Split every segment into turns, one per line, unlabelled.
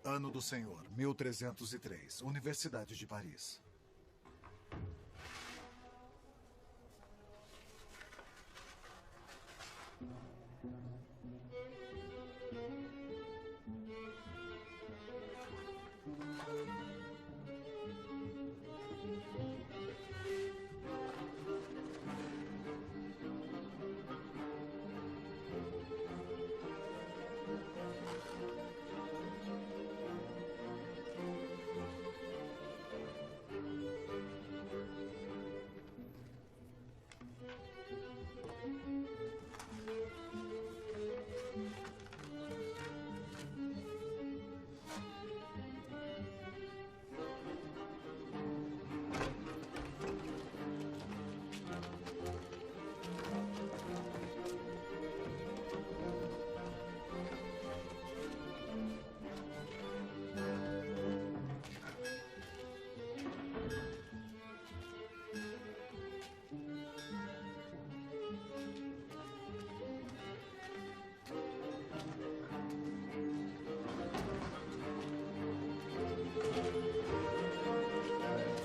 Ano do Senhor, 1303, Universidade de Paris.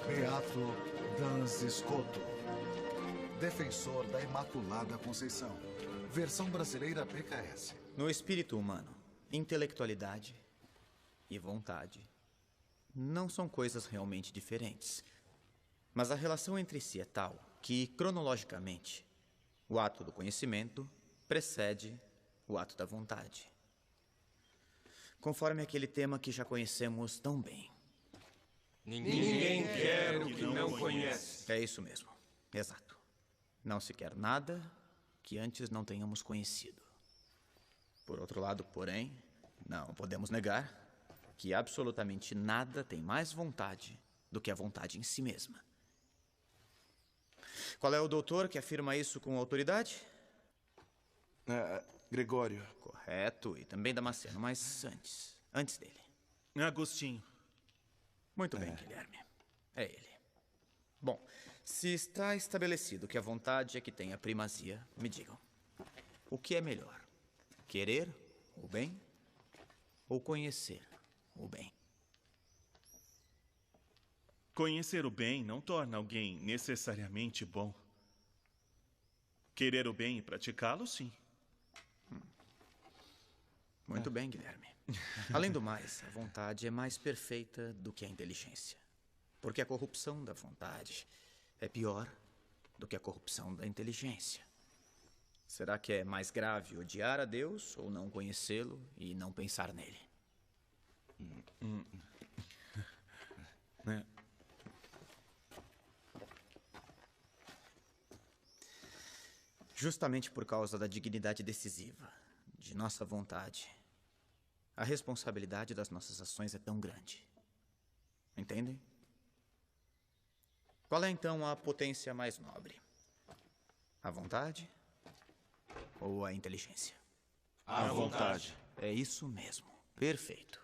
Beato Dans Scoto, defensor da Imaculada Conceição. Versão brasileira PKS.
No espírito humano, intelectualidade e vontade não são coisas realmente diferentes. Mas a relação entre si é tal que, cronologicamente, o ato do conhecimento precede o ato da vontade. Conforme aquele tema que já conhecemos tão bem.
Ninguém quer o que não conhece.
É isso mesmo. Exato. Não se quer nada que antes não tenhamos conhecido. Por outro lado, porém, não podemos negar que absolutamente nada tem mais vontade do que a vontade em si mesma. Qual é o doutor que afirma isso com autoridade?
Gregório.
Correto, e também Damasceno, mas antes dele.
Agostinho.
Muito bem, Guilherme. É ele. Bom, se está estabelecido que a vontade é que tem a primazia, me digam. O que é melhor? Querer o bem ou conhecer o bem?
Conhecer o bem não torna alguém necessariamente bom. Querer o bem e praticá-lo, sim.
Muito bem, Guilherme. Além do mais, a vontade é mais perfeita do que a inteligência. Porque a corrupção da vontade é pior do que a corrupção da inteligência. Será que é mais grave odiar a Deus ou não conhecê-lo e não pensar nele? Justamente por causa da dignidade decisiva de nossa vontade, a responsabilidade das nossas ações é tão grande. Entendem? Qual é então a potência mais nobre? A vontade ou a inteligência?
A vontade.
É isso mesmo. Perfeito.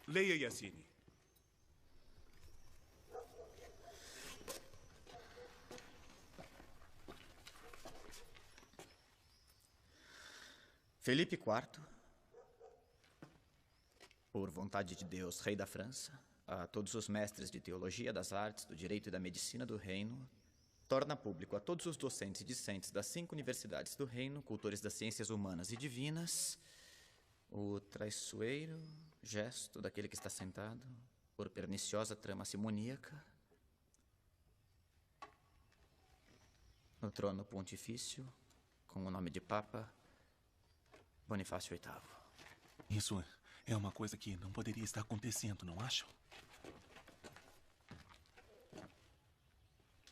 Leia, Yassine.
Felipe IV, por vontade de Deus, rei da França, a todos os mestres de teologia, das artes, do direito e da medicina do reino, torna público a todos os docentes e discentes das 5 universidades do reino, cultores das ciências humanas e divinas, o traiçoeiro gesto daquele que está sentado por perniciosa trama simoníaca no trono pontifício, com o nome de Papa Bonifácio VIII.
Isso é uma coisa que não poderia estar acontecendo, não acham?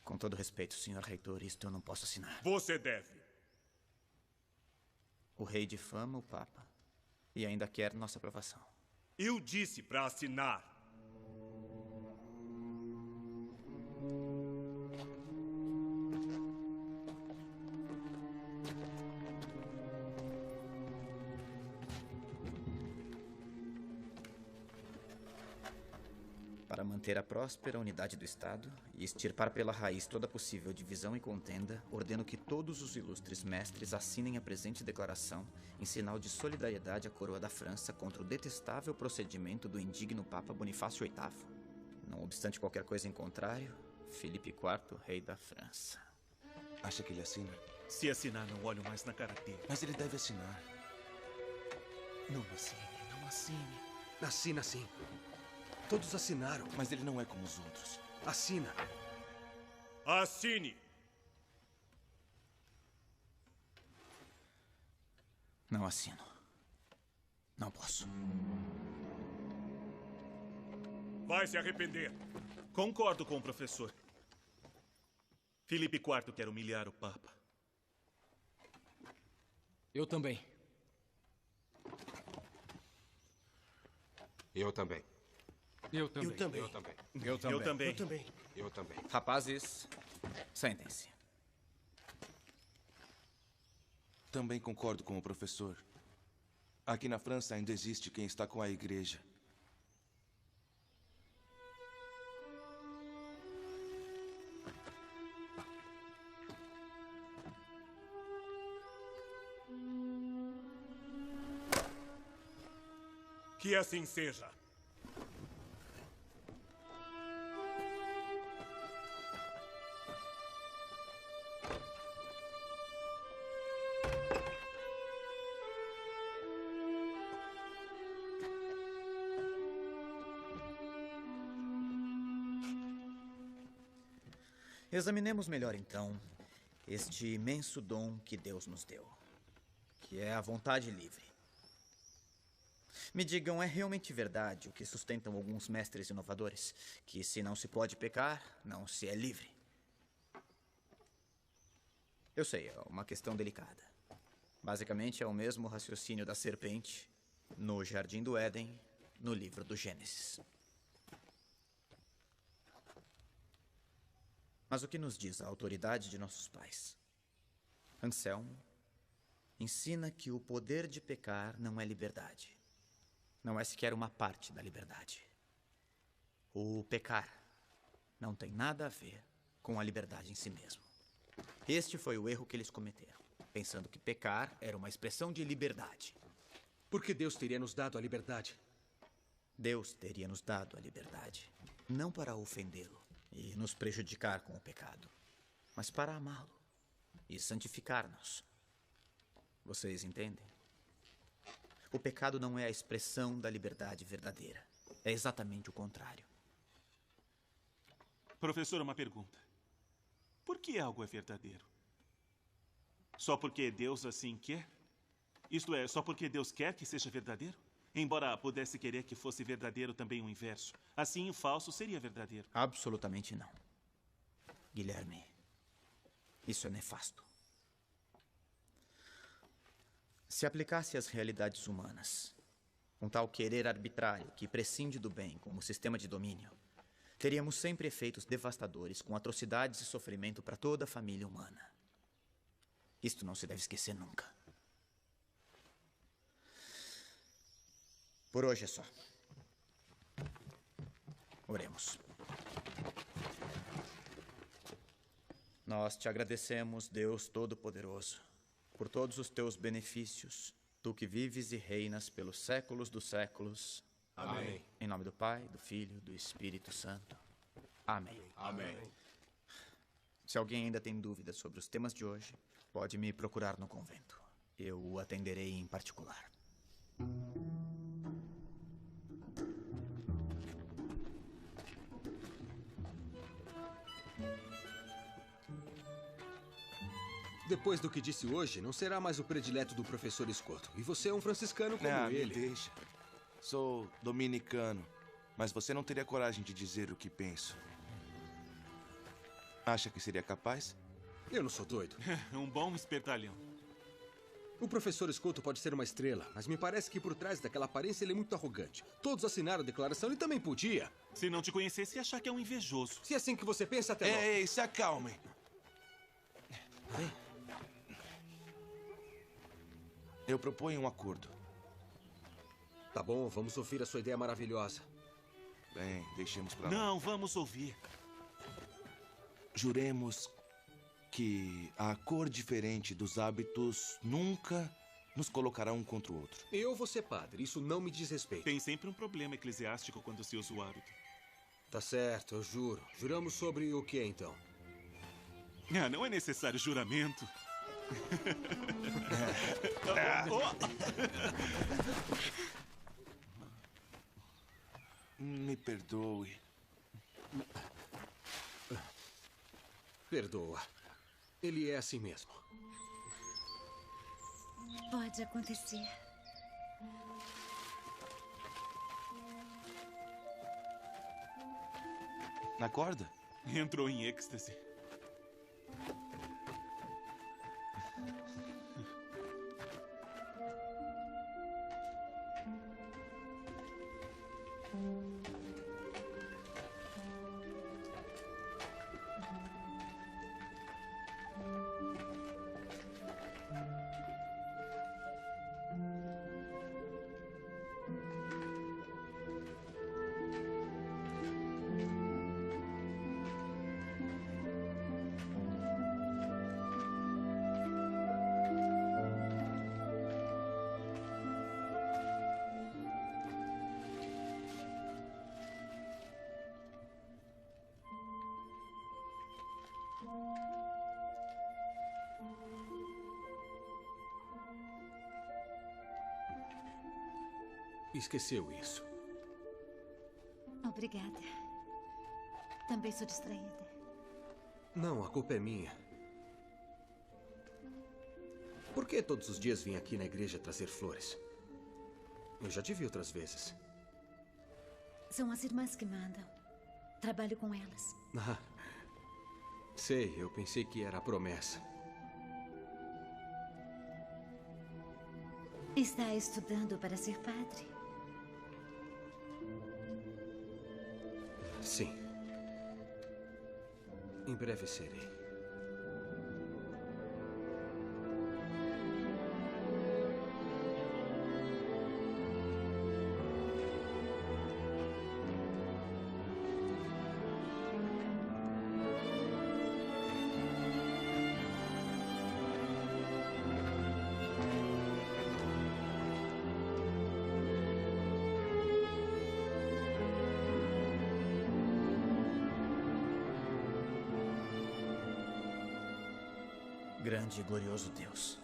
Com todo respeito, senhor reitor, isto eu não posso assinar.
Você deve.
O rei difama o Papa e ainda quer nossa aprovação.
Eu disse para assinar.
Para manter a próspera unidade do Estado e extirpar pela raiz toda possível divisão e contenda, ordeno que todos os ilustres mestres assinem a presente declaração em sinal de solidariedade à coroa da França contra o detestável procedimento do indigno Papa Bonifácio VIII. Não obstante qualquer coisa em contrário, Filipe IV, rei da França.
Acha que ele assina?
Se assinar, não olho mais na cara dele.
Mas ele deve assinar.
Não assine, não assine.
Assina sim. Todos assinaram.
Mas ele não é como os outros.
Assina.
Assine!
Não assino. Não posso.
Vai se arrepender.
Concordo com o professor. Filipe IV quer humilhar o Papa.
Eu também.
Eu também.
Eu também.
Eu também.
Eu também.
Eu também.
Eu também.
Eu também.
Eu também.
Rapazes, sentem-se.
Também concordo com o professor. Aqui na França ainda existe quem está com a igreja.
Que assim seja.
Examinemos melhor, então, este imenso dom que Deus nos deu, que é a vontade livre. Me digam, é realmente verdade o que sustentam alguns mestres inovadores? Que se não se pode pecar, não se é livre. Eu sei, é uma questão delicada. Basicamente, é o mesmo raciocínio da serpente no Jardim do Éden, no livro do Gênesis. Mas o que nos diz a autoridade de nossos pais? Anselmo ensina que o poder de pecar não é liberdade. Não é sequer uma parte da liberdade. O pecar não tem nada a ver com a liberdade em si mesmo. Este foi o erro que eles cometeram, pensando que pecar era uma expressão de liberdade.
Por que Deus teria nos dado a liberdade?
Deus teria nos dado a liberdade, não para ofendê-lo e nos prejudicar com o pecado, mas para amá-lo e santificar-nos. Vocês entendem? O pecado não é a expressão da liberdade verdadeira. É exatamente o contrário.
Professor, uma pergunta. Por que algo é verdadeiro? Só porque Deus assim quer? Isto é, só porque Deus quer que seja verdadeiro? Embora pudesse querer que fosse verdadeiro também o inverso. Assim, o falso seria verdadeiro.
Absolutamente não. Guilherme, isso é nefasto. Se aplicasse às realidades humanas um tal querer arbitrário que prescinde do bem como sistema de domínio, teríamos sempre efeitos devastadores com atrocidades e sofrimento para toda a família humana. Isto não se deve esquecer nunca. Por hoje é só. Oremos. Nós te agradecemos, Deus Todo-Poderoso, por todos os teus benefícios, tu que vives e reinas pelos séculos dos séculos.
Amém.
Em nome do Pai, do Filho, do Espírito Santo. Amém.
Amém.
Se alguém ainda tem dúvidas sobre os temas de hoje, pode me procurar no convento. Eu o atenderei em particular.
Depois do que disse hoje, não será mais o predileto do professor Escoto. E você é um franciscano como
Me
ele.
deixa. Sou dominicano, mas você não teria coragem de dizer o que penso. Acha que seria capaz?
Eu não sou doido.
Um bom espertalhão.
O professor Escoto pode ser uma estrela, mas me parece que por trás daquela aparência ele é muito arrogante. Todos assinaram a declaração, ele também podia.
Se não te conhecesse, ia achar que é um invejoso.
Se é assim que você pensa, até logo.
Ei, se acalmem. Eu proponho um acordo.
Tá bom, vamos ouvir a sua ideia maravilhosa.
Bem, deixemos pra lá.
Não, vamos ouvir.
Juremos que a cor diferente dos hábitos nunca nos colocará um contra o outro.
Eu vou ser padre, isso não me diz respeito.
Tem sempre um problema eclesiástico quando se usa o hábito.
Tá certo, eu juro. Juramos sobre o que, então?
Ah, não é necessário juramento.
Me perdoe.
Perdoa. Ele é assim mesmo.
Pode acontecer.
Na corda?
Entrou em êxtase.
Esqueceu isso.
Obrigada. Também sou distraída.
Não, a culpa é minha. Por que todos os dias vim aqui na igreja trazer flores? Eu já te vi outras vezes.
São as irmãs que mandam. Trabalho com elas.
Ah, sei, eu pensei que era a promessa.
Está estudando para ser padre?
Sim. Em breve serei.
Grande e glorioso Deus,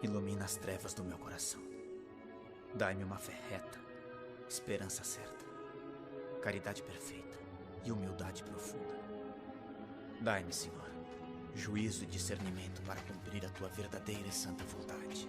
ilumina as trevas do meu coração. Dai-me uma fé reta, esperança certa, caridade perfeita e humildade profunda. Dai-me, Senhor, juízo e discernimento para cumprir a tua verdadeira e santa vontade.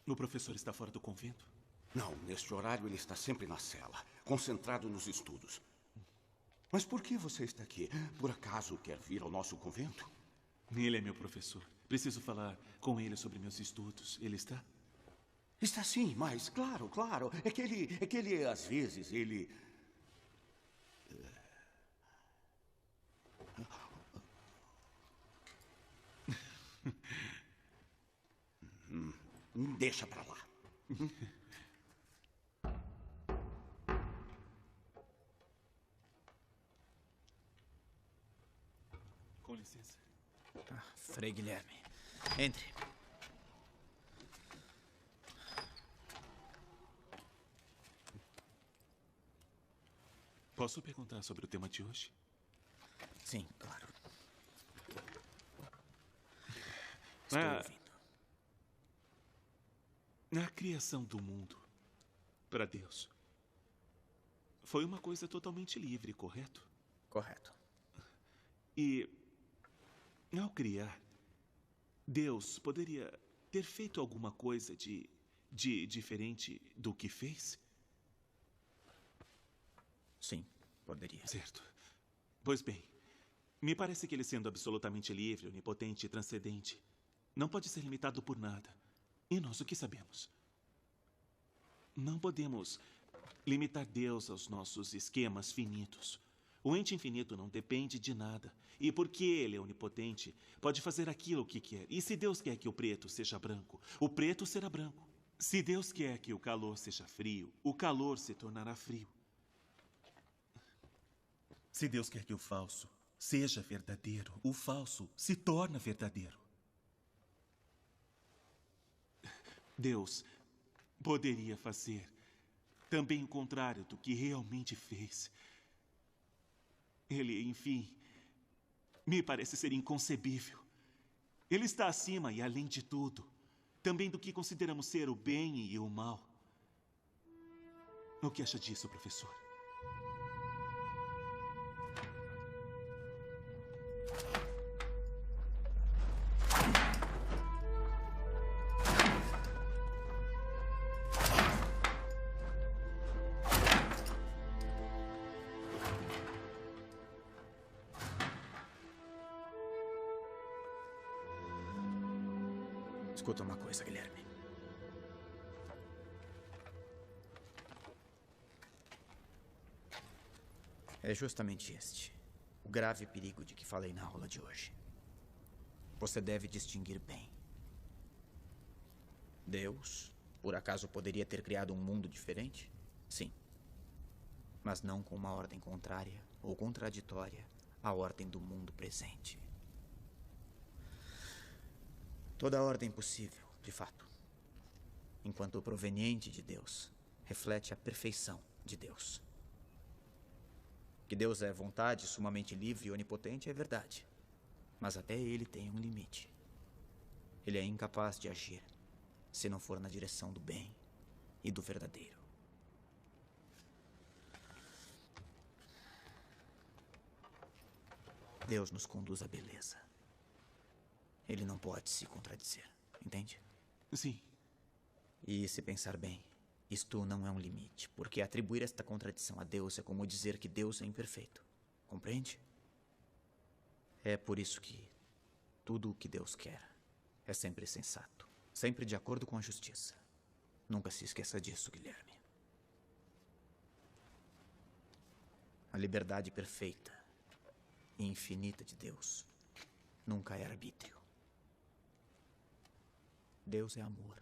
O professor está fora do convento?
Não, neste horário ele está sempre na cela, concentrado nos estudos. Mas por que você está aqui? Por acaso quer vir ao nosso convento?
Ele é meu professor. Preciso falar com ele sobre meus estudos. Ele está?
Está sim, mas claro. É que ele às vezes, ele... Deixa pra lá.
Com licença.
Frei Guilherme, entre.
Posso perguntar sobre o tema de hoje?
Sim, claro. Estou ouvindo.
A criação do mundo para Deus foi uma coisa totalmente livre, correto?
Correto.
E, ao criar, Deus poderia ter feito alguma coisa de diferente do que fez?
Sim, poderia.
Certo. Pois bem, Me parece que ele, sendo absolutamente livre, onipotente e transcendente, não pode ser limitado por nada. E nós o que sabemos? Não podemos limitar Deus aos nossos esquemas finitos. O ente infinito não depende de nada. E porque ele é onipotente, pode fazer aquilo que quer. E se Deus quer que o preto seja branco, o preto será branco. Se Deus quer que o calor seja frio, o calor se tornará frio. Se Deus quer que o falso seja verdadeiro, o falso se torna verdadeiro. Deus poderia fazer também o contrário do que realmente fez. Ele, enfim, me parece ser inconcebível. Ele está acima e além de tudo, também do que consideramos ser o bem e o mal. O que acha disso, professor?
Escuta uma coisa, Guilherme. É justamente este o grave perigo de que falei na aula de hoje. Você deve distinguir bem. Deus, por acaso, poderia ter criado um mundo diferente? Sim. Mas não com uma ordem contrária ou contraditória à ordem do mundo presente. Toda a ordem possível, de fato, enquanto proveniente de Deus, reflete a perfeição de Deus. Que Deus é vontade sumamente livre e onipotente é verdade, mas até ele tem um limite. Ele é incapaz de agir se não for na direção do bem e do verdadeiro. Deus nos conduz à beleza. Ele não pode se contradizer, entende?
Sim.
E se pensar bem, isto não é um limite, porque atribuir esta contradição a Deus é como dizer que Deus é imperfeito. Compreende? É por isso que tudo o que Deus quer é sempre sensato, sempre de acordo com a justiça. Nunca se esqueça disso, Guilherme. A liberdade perfeita e infinita de Deus nunca é arbítrio. Deus é amor.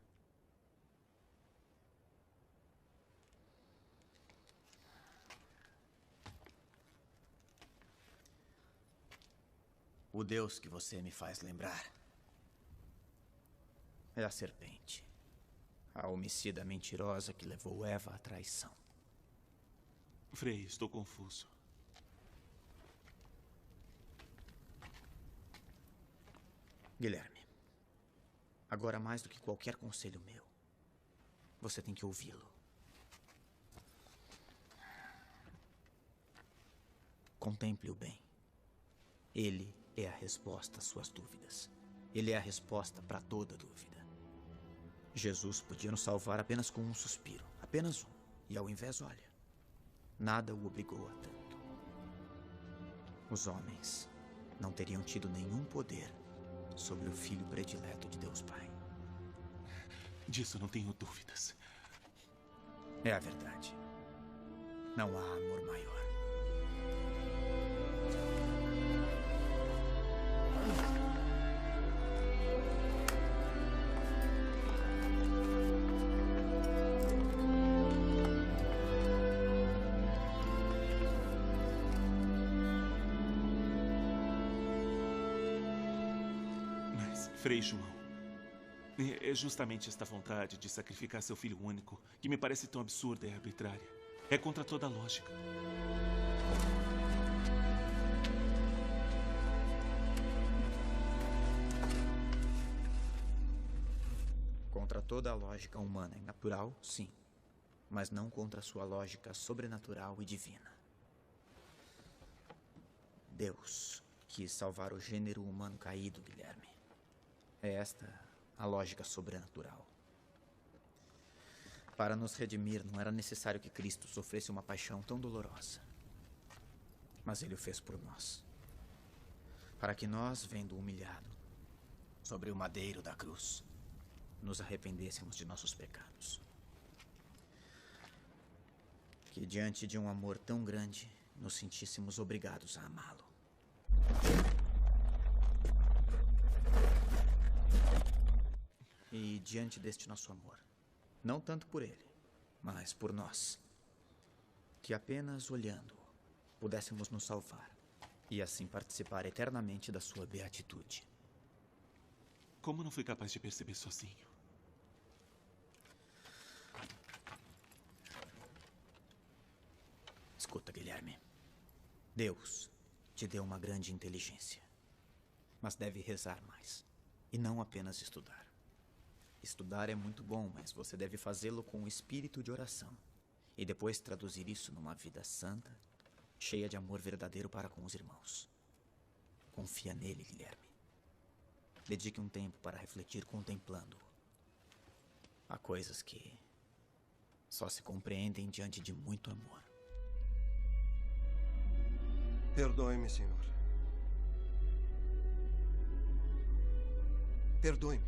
O Deus que você me faz lembrar é a serpente, a homicida mentirosa que levou Eva à traição.
Frei, estou confuso.
Guilherme, agora mais do que qualquer conselho meu, você tem que ouvi-lo. Contemple-o bem. Ele é a resposta às suas dúvidas. Ele é a resposta para toda dúvida. Jesus podia nos salvar apenas com um suspiro, apenas um. E ao invés, olha, nada o obrigou a tanto. Os homens não teriam tido nenhum poder sobre o Filho predileto de Deus Pai.
Disso não tenho dúvidas.
É a verdade. Não há amor maior.
Mas, Frei João, é justamente esta vontade de sacrificar seu filho único que me parece tão absurda e arbitrária. É contra toda a lógica.
Contra toda a lógica humana e natural, sim. Mas não contra sua lógica sobrenatural e divina. Deus quis salvar o gênero humano caído, Guilherme. É esta a lógica sobrenatural. Para nos redimir, não era necessário que Cristo sofresse uma paixão tão dolorosa. Mas ele o fez por nós. Para que nós, vendo humilhado sobre o madeiro da cruz, nos arrependêssemos de nossos pecados. Que diante de um amor tão grande, nos sentíssemos obrigados a amá-lo. E diante deste nosso amor, não tanto por ele, mas por nós, que apenas olhando-o pudéssemos nos salvar e assim participar eternamente da sua beatitude.
Como não fui capaz de perceber sozinho?
Escuta, Guilherme. Deus te deu uma grande inteligência, mas deve rezar mais e não apenas estudar. Estudar é muito bom, mas você deve fazê-lo com o espírito de oração e depois traduzir isso numa vida santa, cheia de amor verdadeiro para com os irmãos. Confia nele, Guilherme. Dedique um tempo para refletir contemplando-o. Há coisas que só se compreendem diante de muito amor.
Perdoe-me, senhor. Perdoe-me.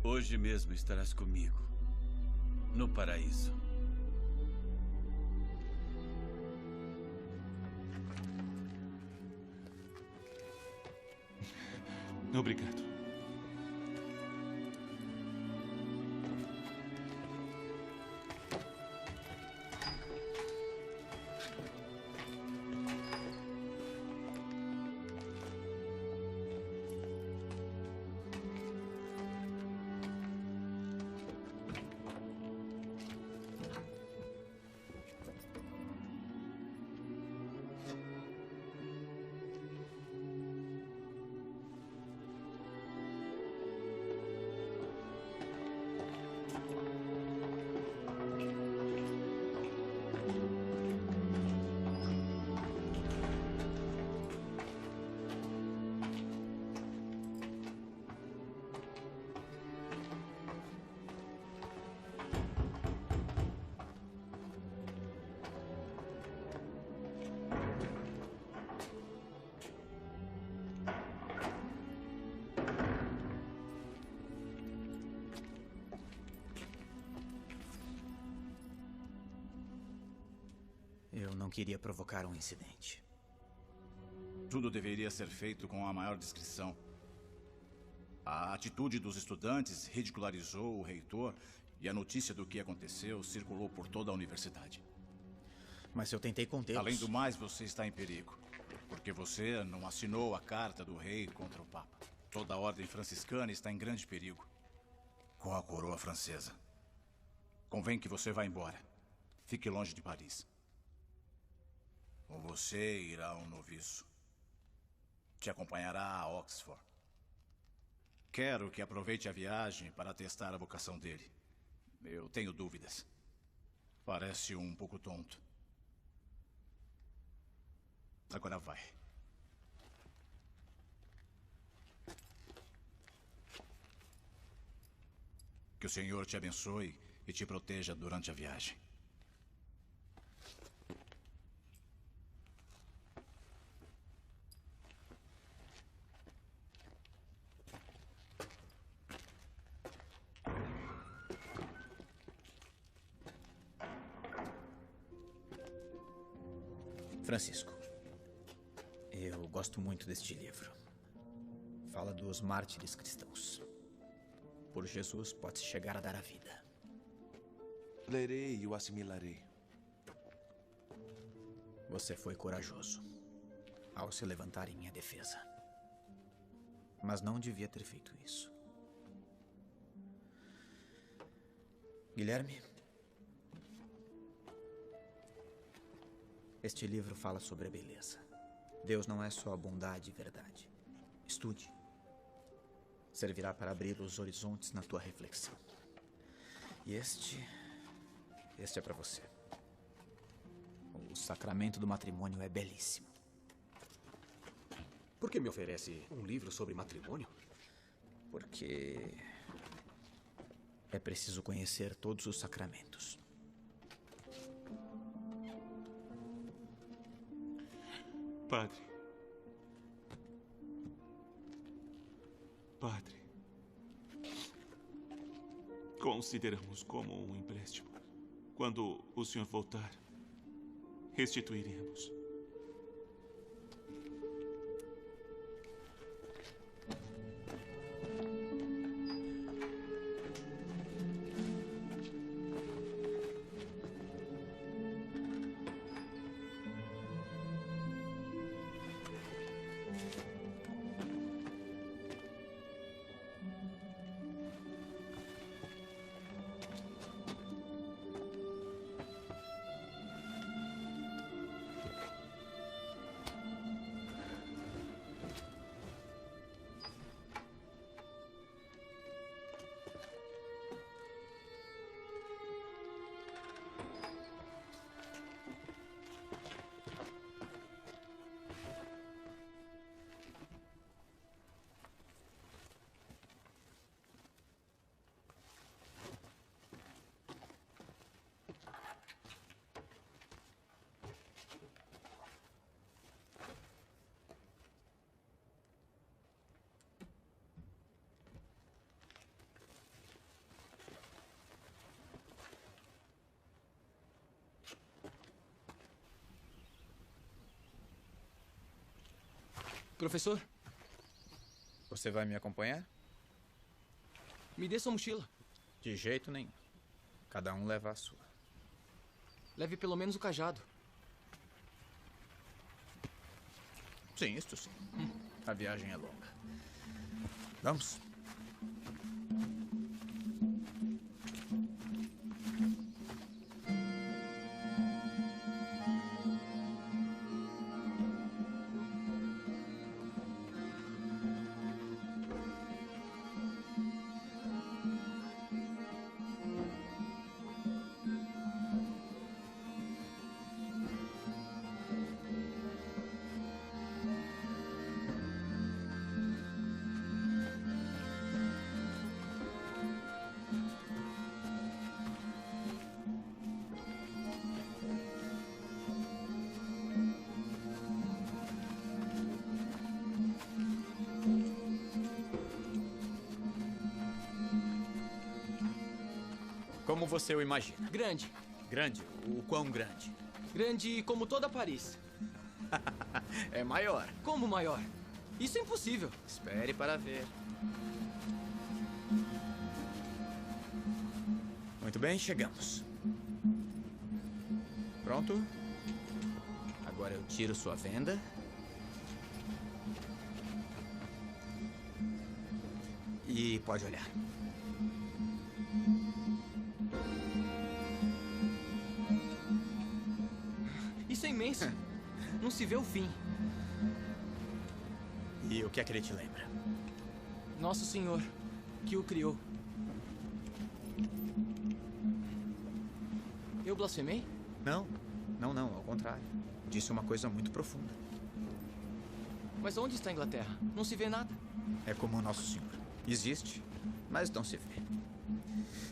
Hoje mesmo estarás comigo, no paraíso.
Obrigado.
Eu não queria provocar um incidente.
Tudo deveria ser feito com a maior discrição. A atitude dos estudantes ridicularizou o reitor e a notícia do que aconteceu circulou por toda a universidade.
Mas eu tentei contê-los.
Além do mais, você está em perigo, porque você não assinou a carta do rei contra o Papa. Toda a ordem franciscana está em grande perigo com a coroa francesa. Convém que você vá embora. Fique longe de Paris. Ou você irá a um noviço. Te acompanhará a Oxford. Quero que aproveite a viagem para testar a vocação dele. Eu tenho dúvidas. Parece um pouco tonto. Agora vai. Que o Senhor te abençoe e te proteja durante a viagem.
Francisco, eu gosto muito deste livro. Fala dos mártires cristãos. Por Jesus pode-se chegar a dar a vida.
Lerei e o assimilarei.
Você foi corajoso ao se levantar em minha defesa. Mas não devia ter feito isso. Guilherme, este livro fala sobre a beleza. Deus não é só a bondade e verdade. Estude. Servirá para abrir os horizontes na tua reflexão. E este é para você. O sacramento do matrimônio é belíssimo.
Por que me oferece um livro sobre matrimônio?
Porque é preciso conhecer todos os sacramentos.
Padre. Padre. Consideramos como um empréstimo. Quando o senhor voltar, restituiremos.
Professor?
Você vai me acompanhar?
Me dê sua mochila.
De jeito nenhum. Cada um leva a sua.
Leve pelo menos o cajado.
Sim, isto sim. A viagem é longa. Vamos. Como você o imagina?
Grande.
Grande? O quão grande?
Grande como toda Paris.
É maior.
Como maior? Isso é impossível.
Espere para ver. Muito bem, chegamos. Pronto? Agora eu tiro sua venda. E pode olhar.
Isso é imenso. Não se vê o fim.
E o que é que ele te lembra?
Nosso Senhor, que o criou. Eu blasfemei?
Não, ao contrário. Disse uma coisa muito profunda.
Mas onde está a Inglaterra? Não se vê nada.
É como o Nosso Senhor. Existe, mas não se vê.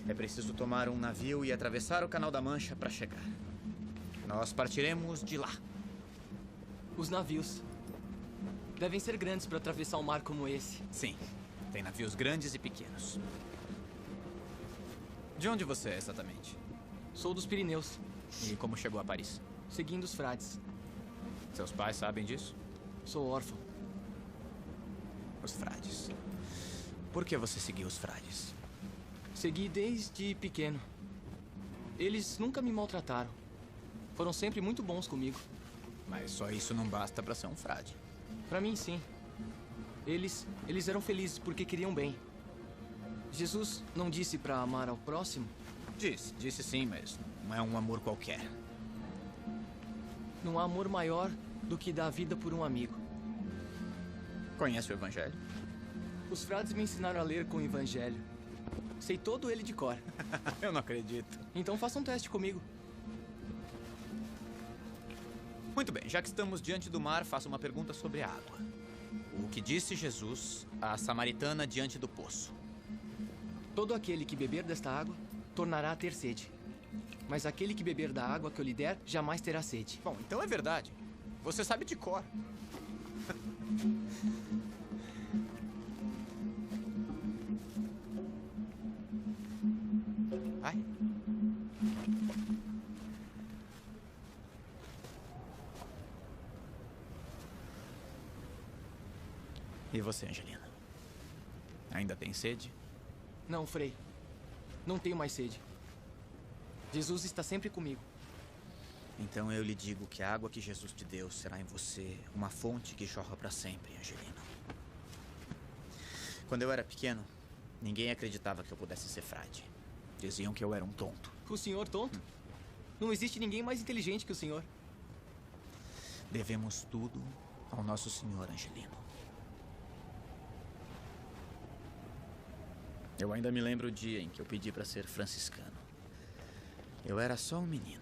É preciso tomar um navio e atravessar o Canal da Mancha para chegar. Nós partiremos de lá.
Os navios devem ser grandes para atravessar um mar como esse.
Sim, tem navios grandes e pequenos. De onde você é exatamente?
Sou dos Pirineus.
E como chegou a Paris?
Seguindo os frades.
Seus pais sabem disso?
Sou órfão.
Os frades. Por que você seguiu os frades?
Segui desde pequeno. Eles nunca me maltrataram. Foram sempre muito bons comigo.
Mas só isso não basta para ser um frade.
Para mim, sim. Eles eram felizes porque queriam bem. Jesus não disse para amar ao próximo?
Disse sim, mas não é um amor qualquer.
Não há amor maior do que dar a vida por um amigo.
Conhece o Evangelho?
Os frades me ensinaram a ler com o Evangelho. Sei todo ele de cor.
Eu não acredito.
Então faça um teste comigo.
Muito bem, já que estamos diante do mar, faço uma pergunta sobre a água. O que disse Jesus à samaritana diante do poço?
Todo aquele que beber desta água tornará a ter sede. Mas aquele que beber da água que eu lhe der, jamais terá sede.
Bom, então é verdade. Você sabe de cor. Vai. E você, Angelina? Ainda tem sede?
Não, Frei. Não tenho mais sede. Jesus está sempre comigo.
Então eu lhe digo que a água que Jesus te deu será em você uma fonte que jorra para sempre, Angelina. Quando eu era pequeno, ninguém acreditava que eu pudesse ser frade. Diziam que eu era um tonto.
O senhor tonto? Não existe ninguém mais inteligente que o senhor.
Devemos tudo ao nosso Senhor, Angelino. Eu ainda me lembro o dia em que eu pedi para ser franciscano. Eu era só um menino.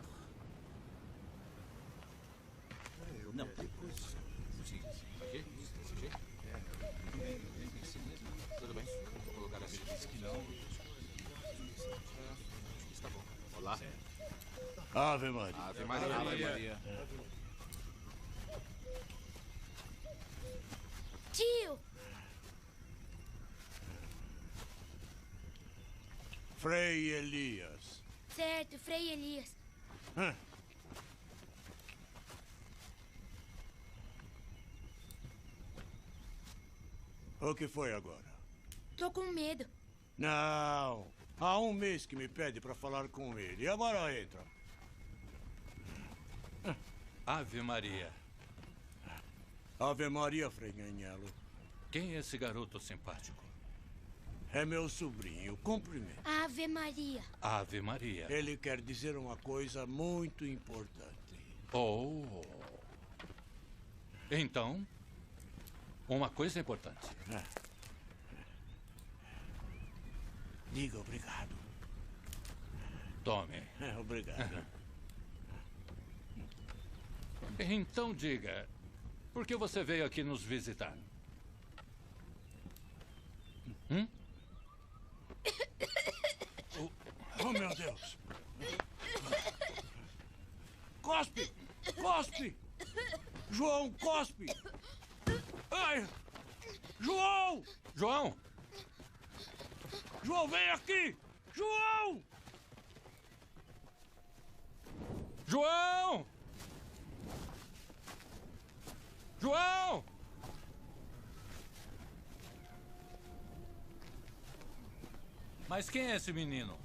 Não. Tudo bem? Vou colocar assim. Não. Está bom. Olá.
Ave Maria.
Ave Maria. Ave Maria.
Tio!
Frei Elias.
Certo, Frei Elias.
O que foi agora?
Tô com medo.
Não. Há um mês que me pede para falar com ele. E agora entra.
Ave Maria.
Ave Maria, Frei Agnello.
Quem é esse garoto simpático?
É meu sobrinho. Cumprimento.
Ave Maria.
Ave Maria.
Ele quer dizer uma coisa muito importante.
Oh. Então, uma coisa importante.
Diga obrigado.
Tome.
Obrigado.
Então diga, por que você veio aqui nos visitar?
Oh, meu Deus! Cospe! Cospe! João, cospe! Ai! João!
João!
João, vem aqui! João!
João! João! Mas quem é esse menino?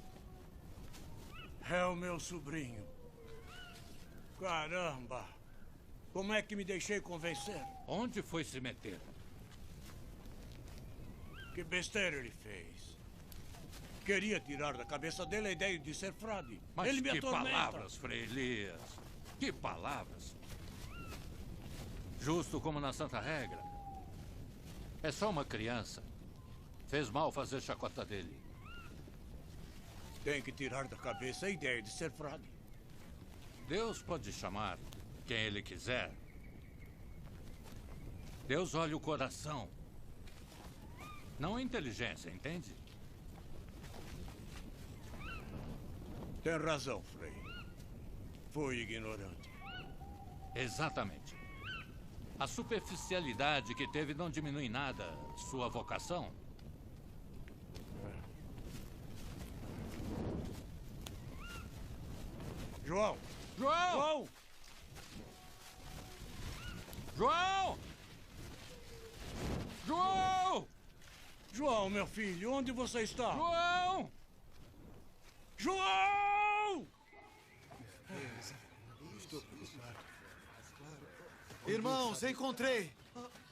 É o meu sobrinho. Caramba! Como é que me deixei convencer?
Onde foi se meter?
Que besteira ele fez. Queria tirar da cabeça dele a ideia de ser frade.
Mas
ele me
que
atormenta.
palavras, Frei Elias. Que palavras. Justo como na Santa Regra. É só uma criança. Fez mal fazer chacota dele.
Tem que tirar da cabeça a ideia de ser frade.
Deus pode chamar quem ele quiser. Deus olha o coração. Não a inteligência, entende?
Tem razão, Frei. Fui ignorante.
Exatamente. A superficialidade que teve não diminui nada sua vocação.
João!
João!
João!
João! João!
João, meu filho, onde você está?
João!
João!
Irmãos, encontrei!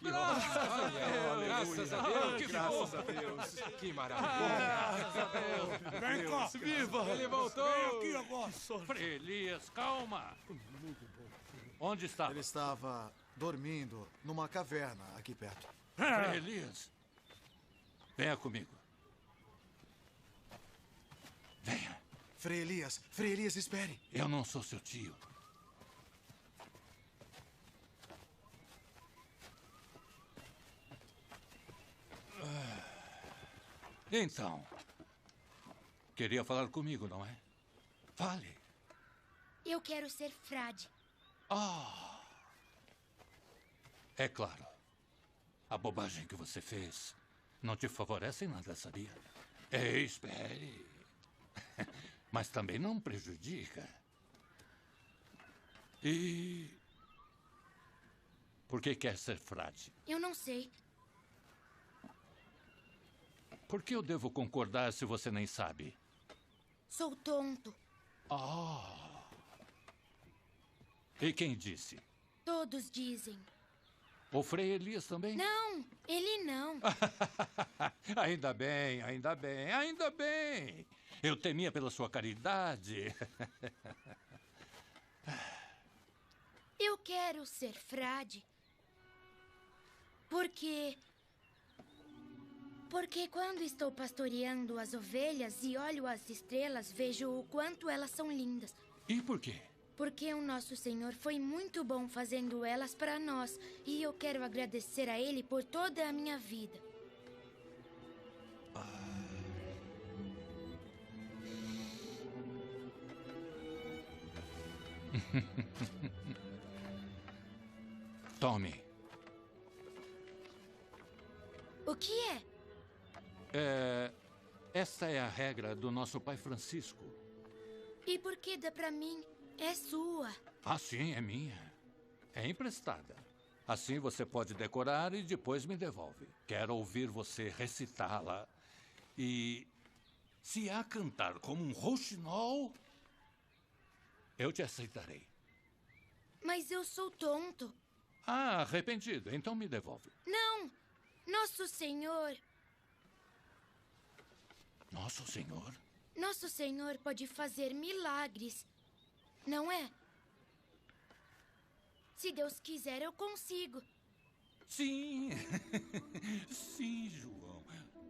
Graças a Deus! Graças a Deus!
Que
Graças a Deus! Que maravilha! Graças a Deus!
Vem cá!
Viva!
Ele voltou!
Vem aqui agora!
Frei Elias, calma! Onde estava?
Ele estava dormindo numa caverna aqui perto.
Frei Elias, venha comigo. Venha.
Frei Elias, espere.
Eu não sou seu tio. Então, queria falar comigo, não é? Fale.
Eu quero ser frade.
Ah, é claro. A bobagem que você fez não te favorece em nada, sabia? Espere. Mas também não prejudica. E... por que quer ser frade?
Eu não sei.
Por que eu devo concordar se você nem sabe?
Sou tonto.
E quem disse?
Todos dizem.
O Frei Elias também?
Não, ele não.
Ainda bem, ainda bem, ainda bem. Eu temia pela sua caridade.
Eu quero ser frade. Porque quando estou pastoreando as ovelhas e olho as estrelas, vejo o quanto elas são lindas.
E por quê?
Porque o nosso Senhor foi muito bom fazendo elas para nós. E eu quero agradecer a Ele por toda a minha vida.
Tome.
O que é?
Essa é a regra do nosso pai Francisco.
E por que dá pra mim? É sua.
Ah, sim, é minha. É emprestada. Assim você pode decorar e depois me devolve. Quero ouvir você recitá-la. E se a cantar como um rouxinol, eu te aceitarei.
Mas eu sou tonto.
Ah, arrependido. Então me devolve.
Não! Nosso Senhor...
Nosso Senhor?
Nosso Senhor pode fazer milagres. Não é? Se Deus quiser, eu consigo.
Sim. Sim, João.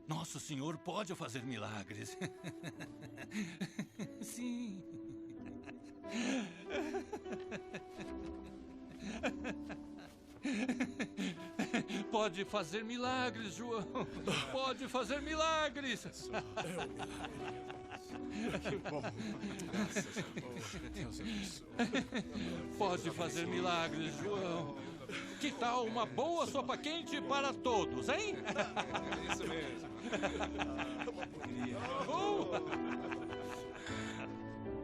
Nosso Senhor pode fazer milagres. Sim. Pode fazer milagres, João. Pode fazer milagres.
Que bom. Graças a Deus abençoe.
Pode fazer milagres, João. Que tal uma boa sopa quente para todos, hein?
É isso mesmo.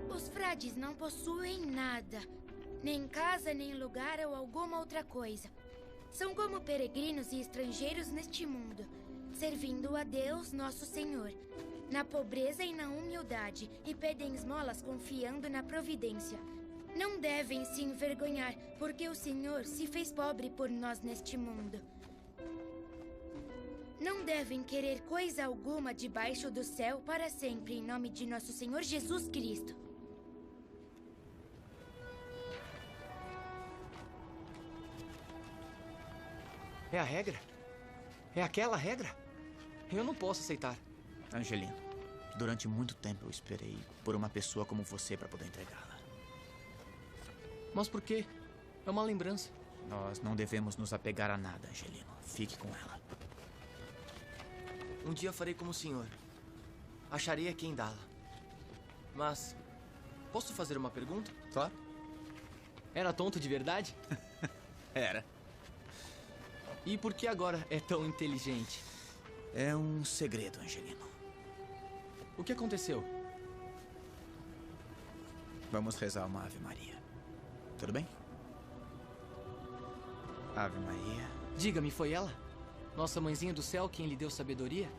Os frades não possuem nada. Nem casa, nem lugar ou alguma outra coisa. São como peregrinos e estrangeiros neste mundo, servindo a Deus, nosso Senhor, na pobreza e na humildade, e pedem esmolas confiando na providência. Não devem se envergonhar, porque o Senhor se fez pobre por nós neste mundo. Não devem querer coisa alguma debaixo do céu para sempre, em nome de nosso Senhor Jesus Cristo.
É a regra? É aquela regra? Eu não posso aceitar.
Angelino, durante muito tempo eu esperei por uma pessoa como você para poder entregá-la.
Mas por quê? É uma lembrança.
Nós não devemos nos apegar a nada, Angelino. Fique com ela.
Um dia farei como o senhor. Acharei a quem dá-la. Mas, posso fazer uma pergunta?
Claro.
Era tonto de verdade?
Era.
E por que agora é tão inteligente?
É um segredo, Angelino.
O que aconteceu?
Vamos rezar uma Ave Maria. Tudo bem? Ave Maria.
Diga-me, foi ela? Nossa mãezinha do céu quem lhe deu sabedoria?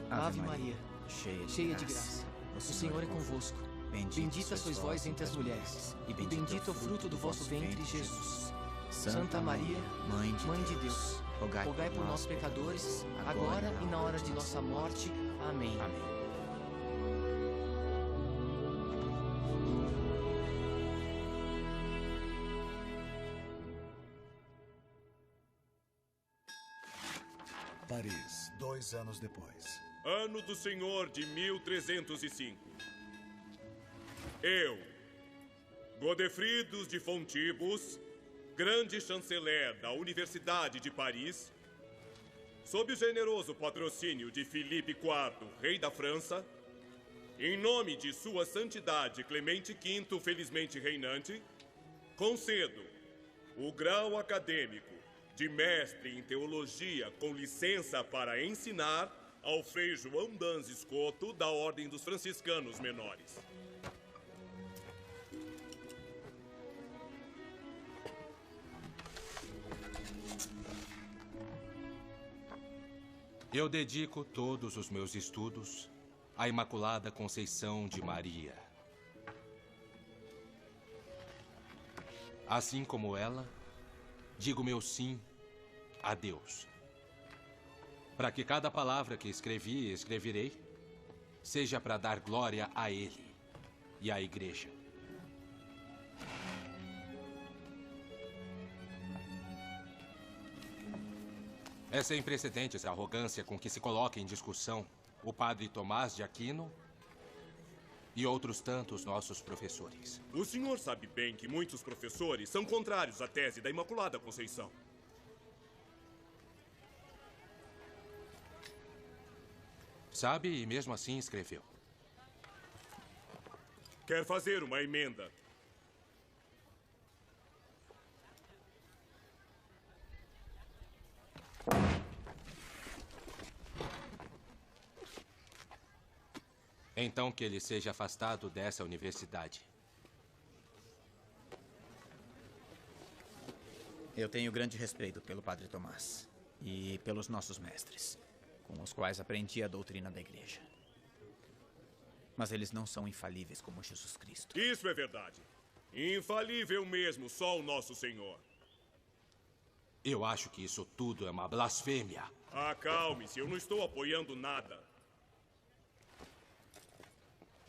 Ave Maria, cheia de graça. O Senhor é convosco. Bendita sois vós entre as mulheres, e bendito é o fruto do vosso ventre, Jesus. Santa Maria, Mãe de Deus, rogai por nós, pecadores, agora e na hora de nossa morte. Amém.
Amém.
Paris, 2 anos depois.
Ano do Senhor de 1305. Eu, Godefridos de Fontibus, grande chanceler da Universidade de Paris, sob o generoso patrocínio de Filipe IV, rei da França, em nome de Sua Santidade Clemente V, felizmente reinante, concedo o grau acadêmico de mestre em teologia com licença para ensinar ao Frei João Danz Escoto, da Ordem dos Franciscanos Menores.
Eu dedico todos os meus estudos à Imaculada Conceição de Maria. Assim como ela, digo meu sim a Deus. Para que cada palavra que escrevi e escreverei seja para dar glória a Ele e à Igreja. É sem precedentes a arrogância com que se coloca em discussão o padre Tomás de Aquino e outros tantos nossos professores.
O senhor sabe bem que muitos professores são contrários à tese da Imaculada Conceição.
Sabe, e mesmo assim escreveu.
Quer fazer uma emenda?
Então que ele seja afastado dessa universidade.
Eu tenho grande respeito pelo Padre Tomás e pelos nossos mestres, com os quais aprendi a doutrina da Igreja. Mas eles não são infalíveis como Jesus Cristo.
Isso é verdade. Infalível mesmo, só o nosso Senhor.
Eu acho que isso tudo é uma blasfêmia.
Acalme-se, eu não estou apoiando nada.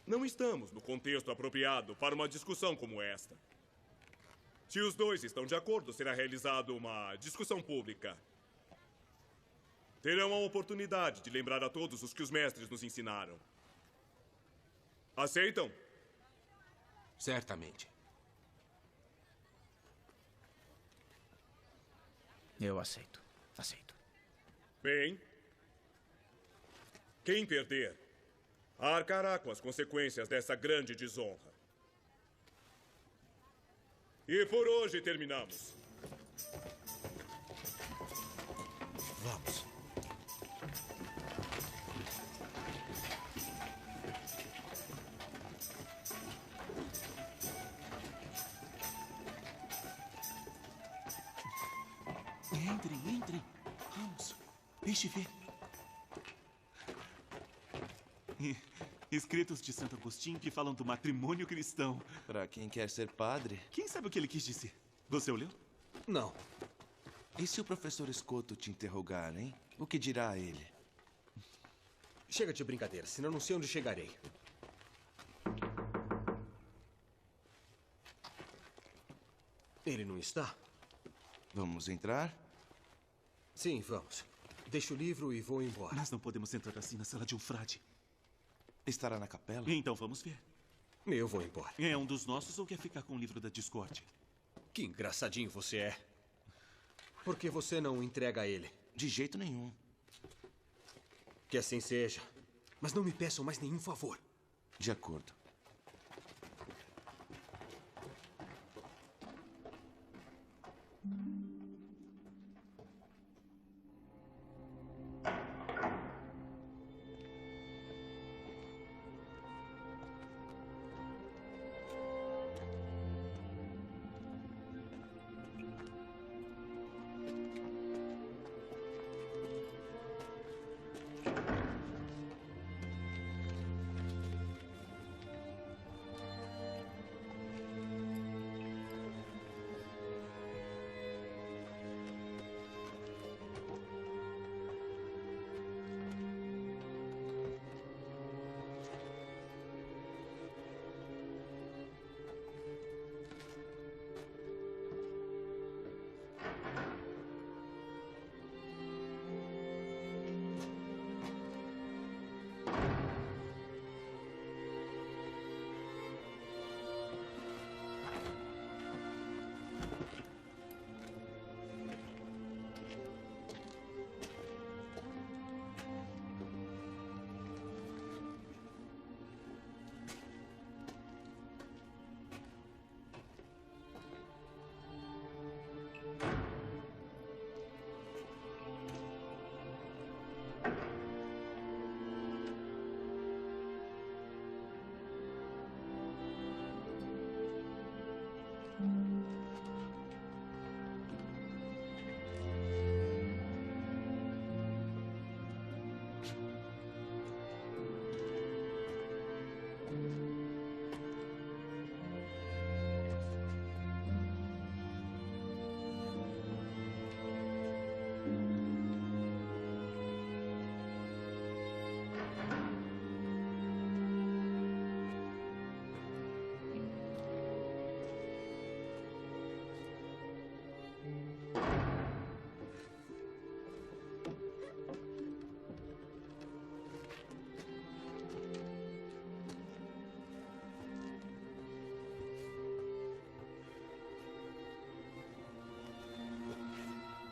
Não estamos no contexto apropriado para uma discussão como esta. Se os dois estão de acordo, será realizada uma discussão pública. Terão a oportunidade de lembrar a todos os que os mestres nos ensinaram. Aceitam?
Certamente.
Eu aceito. Aceito.
Bem, quem perder arcará com as consequências dessa grande desonra. E por hoje terminamos.
Vamos.
Entrem. Vamos. Deixe ver. Escritos de Santo Agostinho que falam do matrimônio cristão.
Para quem quer ser padre.
Quem sabe o que ele quis dizer? Você o leu?
Não.
E se o professor Escoto te interrogar, hein? O que dirá a ele?
Chega de brincadeira, senão não sei onde chegarei. Ele não está?
Vamos entrar?
Sim, vamos. Deixo o livro e vou embora.
Nós não podemos entrar assim na sala de um frade.
Estará na capela?
Então vamos ver.
Eu vou embora.
É um dos nossos ou quer ficar com o livro da Discórdia?
Que engraçadinho você é. Por que você não entrega a ele?
De jeito nenhum.
Que assim seja. Mas não me peçam mais nenhum favor.
De acordo.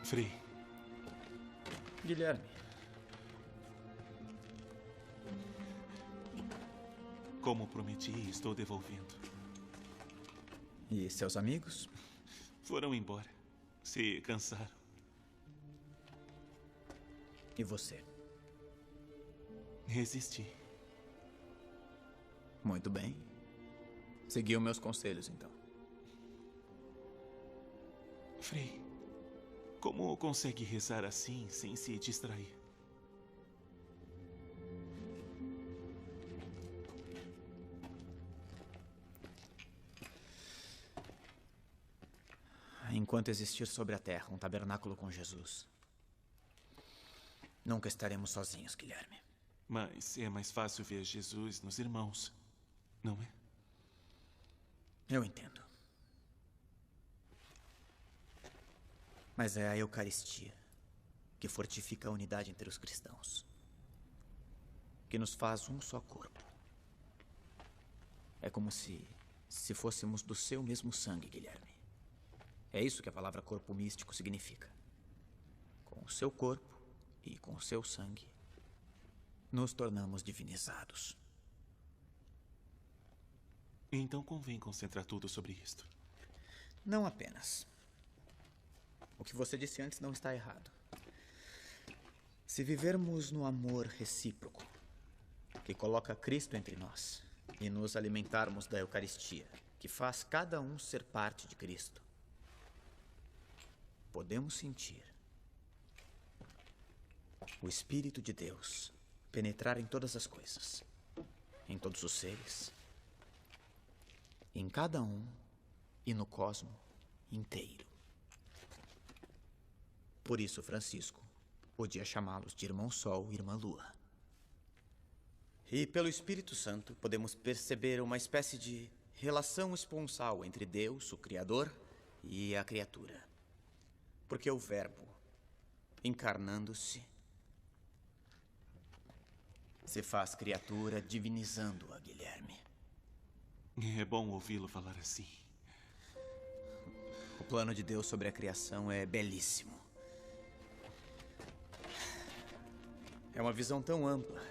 Frei.
Guilherme.
Como prometi, estou devolvendo.
E seus amigos?
Foram embora. Se cansaram.
E você?
Resisti.
Muito bem. Seguiu meus conselhos, então.
Frei, como consegue rezar assim sem se distrair?
Enquanto existir sobre a terra um tabernáculo com Jesus, nunca estaremos sozinhos, Guilherme.
Mas é mais fácil ver Jesus nos irmãos, não é?
Eu entendo. Mas é a Eucaristia que fortifica a unidade entre os cristãos, que nos faz um só corpo. É como se fôssemos do seu mesmo sangue, Guilherme. É isso que a palavra corpo místico significa. Com o seu corpo e com o seu sangue, nos tornamos divinizados.
Então convém concentrar tudo sobre isto.
Não apenas. O que você disse antes não está errado. Se vivermos no amor recíproco, que coloca Cristo entre nós, e nos alimentarmos da Eucaristia, que faz cada um ser parte de Cristo, podemos sentir o Espírito de Deus penetrar em todas as coisas, em todos os seres, em cada um e no cosmo inteiro. Por isso, Francisco podia chamá-los de Irmão Sol e Irmã Lua. E pelo Espírito Santo podemos perceber uma espécie de relação esponsal entre Deus, o Criador, e a criatura. Porque o Verbo, encarnando-se, se faz criatura divinizando-a, Guilherme.
É bom ouvi-lo falar assim.
O plano de Deus sobre a criação é belíssimo. É uma visão tão ampla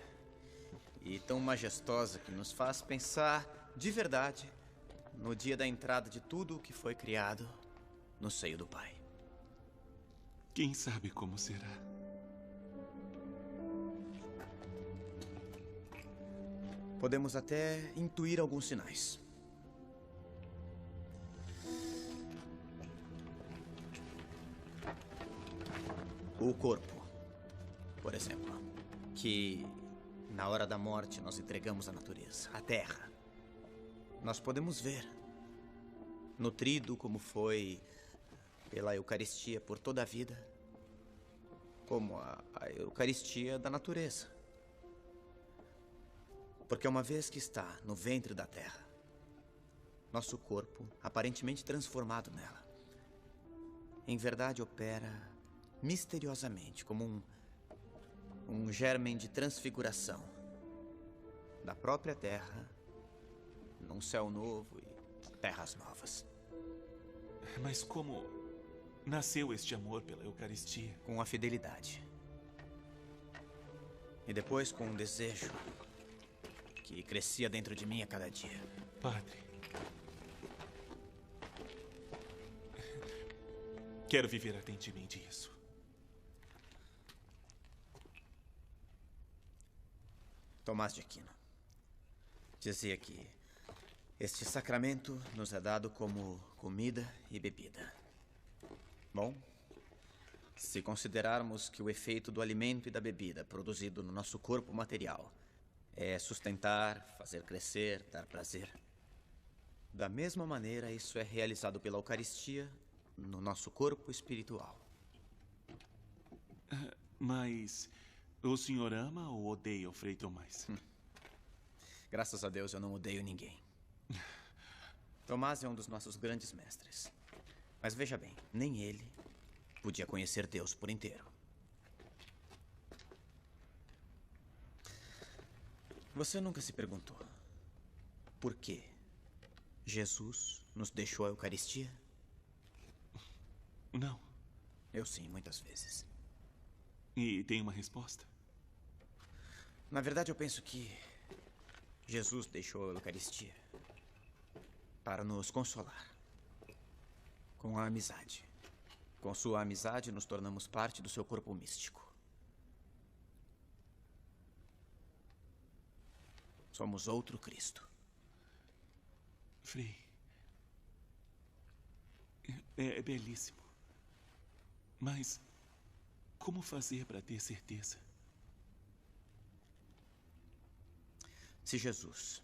e tão majestosa que nos faz pensar de verdade no dia da entrada de tudo o que foi criado no seio do Pai.
Quem sabe como será?
Podemos até intuir alguns sinais. O corpo, por exemplo, que na hora da morte nós entregamos à natureza, à terra. Nós podemos ver, nutrido como foi pela Eucaristia por toda a vida, como a Eucaristia da natureza. Porque uma vez que está no ventre da terra, nosso corpo, aparentemente transformado nela, em verdade opera misteriosamente como um germen de transfiguração da própria terra num céu novo e terras novas.
Mas como nasceu este amor pela Eucaristia?
Com a fidelidade. E depois com um desejo que crescia dentro de mim a cada dia.
Padre, quero viver ardentemente isso.
Tomás de Aquino dizia que este sacramento nos é dado como comida e bebida. Bom, se considerarmos que o efeito do alimento e da bebida produzido no nosso corpo material é sustentar, fazer crescer, dar prazer, da mesma maneira isso é realizado pela Eucaristia no nosso corpo espiritual.
Mas o senhor ama ou odeia o Frei Tomás?
Graças a Deus eu não odeio ninguém. Tomás é um dos nossos grandes mestres. Mas veja bem, nem ele podia conhecer Deus por inteiro. Você nunca se perguntou por que Jesus nos deixou a Eucaristia?
Não.
Eu sim, muitas vezes.
E tem uma resposta?
Na verdade, eu penso que Jesus deixou a Eucaristia para nos consolar. Com a amizade. Com sua amizade, nos tornamos parte do seu corpo místico. Somos outro Cristo.
Frei, é belíssimo. Mas como fazer para ter certeza?
Se Jesus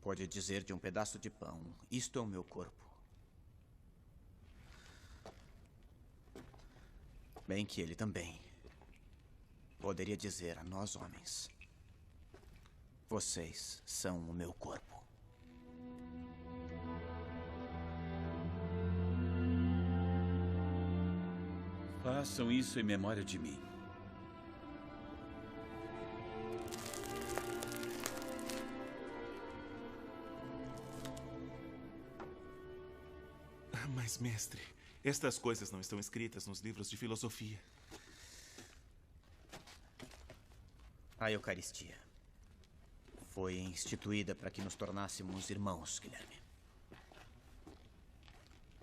pode dizer de um pedaço de pão, isto é o meu corpo, bem que ele também poderia dizer a nós homens, vocês são o meu corpo.
Façam isso em memória de mim.
Mas, mestre, estas coisas não estão escritas nos livros de filosofia.
A Eucaristia foi instituída para que nos tornássemos irmãos, Guilherme.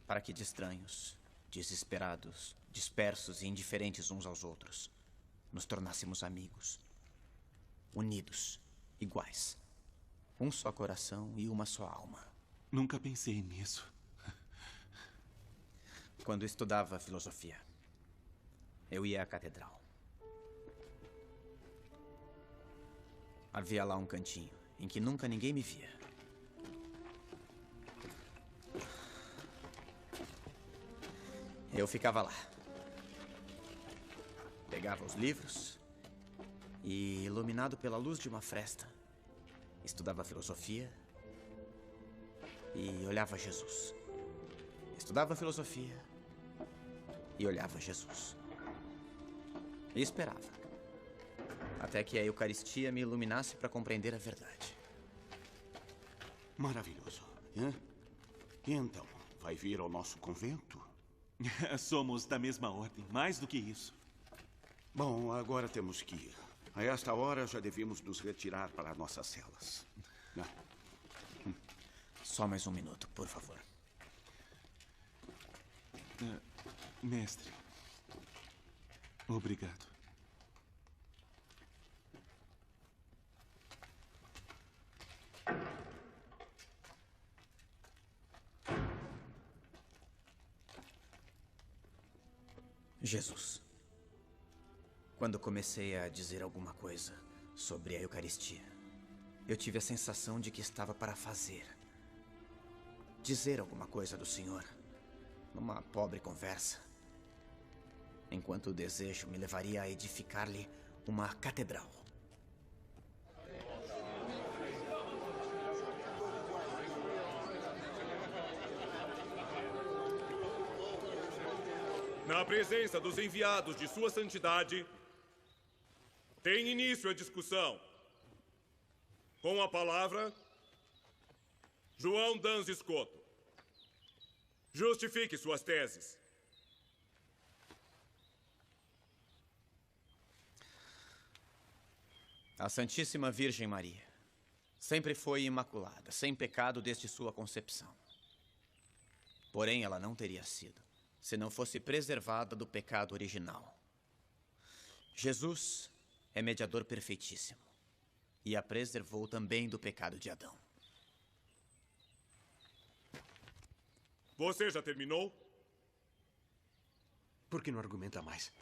Para que de estranhos, desesperados, dispersos e indiferentes uns aos outros, nos tornássemos amigos, unidos, iguais. Um só coração e uma só alma.
Nunca pensei nisso.
Quando estudava filosofia, eu ia à catedral. Havia lá um cantinho em que nunca ninguém me via. Eu ficava lá. Pegava os livros e, iluminado pela luz de uma fresta, estudava filosofia e olhava Jesus. Estudava filosofia e olhava Jesus. E esperava. Até que a Eucaristia me iluminasse para compreender a verdade.
Maravilhoso. E então, vai vir ao nosso convento?
Somos da mesma ordem, mais do que isso.
Bom, agora temos que ir. A esta hora já devíamos nos retirar para nossas celas.
Só mais um minuto, por favor.
Mestre, obrigado.
Jesus. Quando comecei a dizer alguma coisa sobre a Eucaristia, eu tive a sensação de que estava para dizer alguma coisa do Senhor, numa pobre conversa, enquanto o desejo me levaria a edificar-lhe uma catedral.
Na presença dos enviados de Sua Santidade, tem início a discussão. Com a palavra, João Dans Escoto. Justifique suas teses.
A Santíssima Virgem Maria sempre foi imaculada, sem pecado desde sua concepção. Porém, ela não teria sido, se não fosse preservada do pecado original. Jesus é mediador perfeitíssimo e a preservou também do pecado de Adão.
Você já terminou?
Por que não argumenta mais?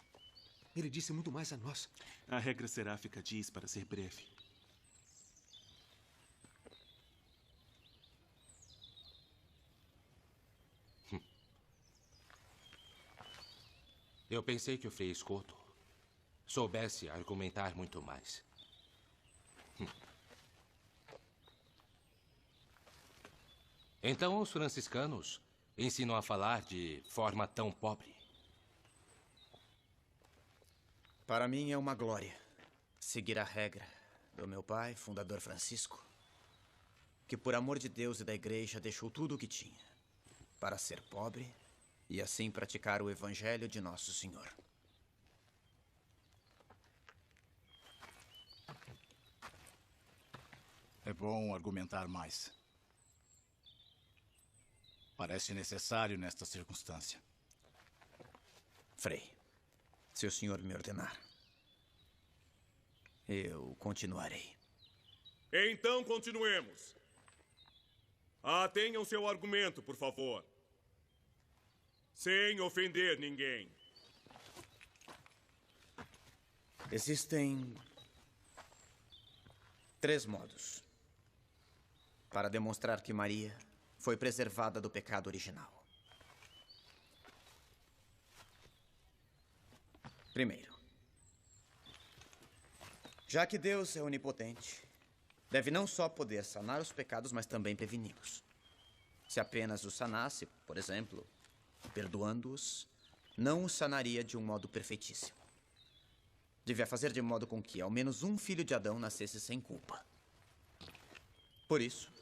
Ele disse muito mais a nós.
A regra seráfica diz para ser breve.
Eu pensei que o Frei Escoto soubesse argumentar muito mais. Então os franciscanos ensinam a falar de forma tão pobre.
Para mim é uma glória seguir a regra do meu pai, fundador Francisco, que por amor de Deus e da Igreja deixou tudo o que tinha para ser pobre e assim praticar o Evangelho de Nosso Senhor.
É bom argumentar mais. Parece necessário nesta circunstância.
Frei, se o senhor me ordenar, eu continuarei.
Então, continuemos. Atenham seu argumento, por favor. Sem ofender ninguém.
Existem 3 modos para demonstrar que Maria foi preservada do pecado original. Primeiro, já que Deus é onipotente, deve não só poder sanar os pecados, mas também preveni-los. Se apenas os sanasse, por exemplo, perdoando-os, não os sanaria de um modo perfeitíssimo. Devia fazer de modo com que ao menos um filho de Adão nascesse sem culpa. Por isso,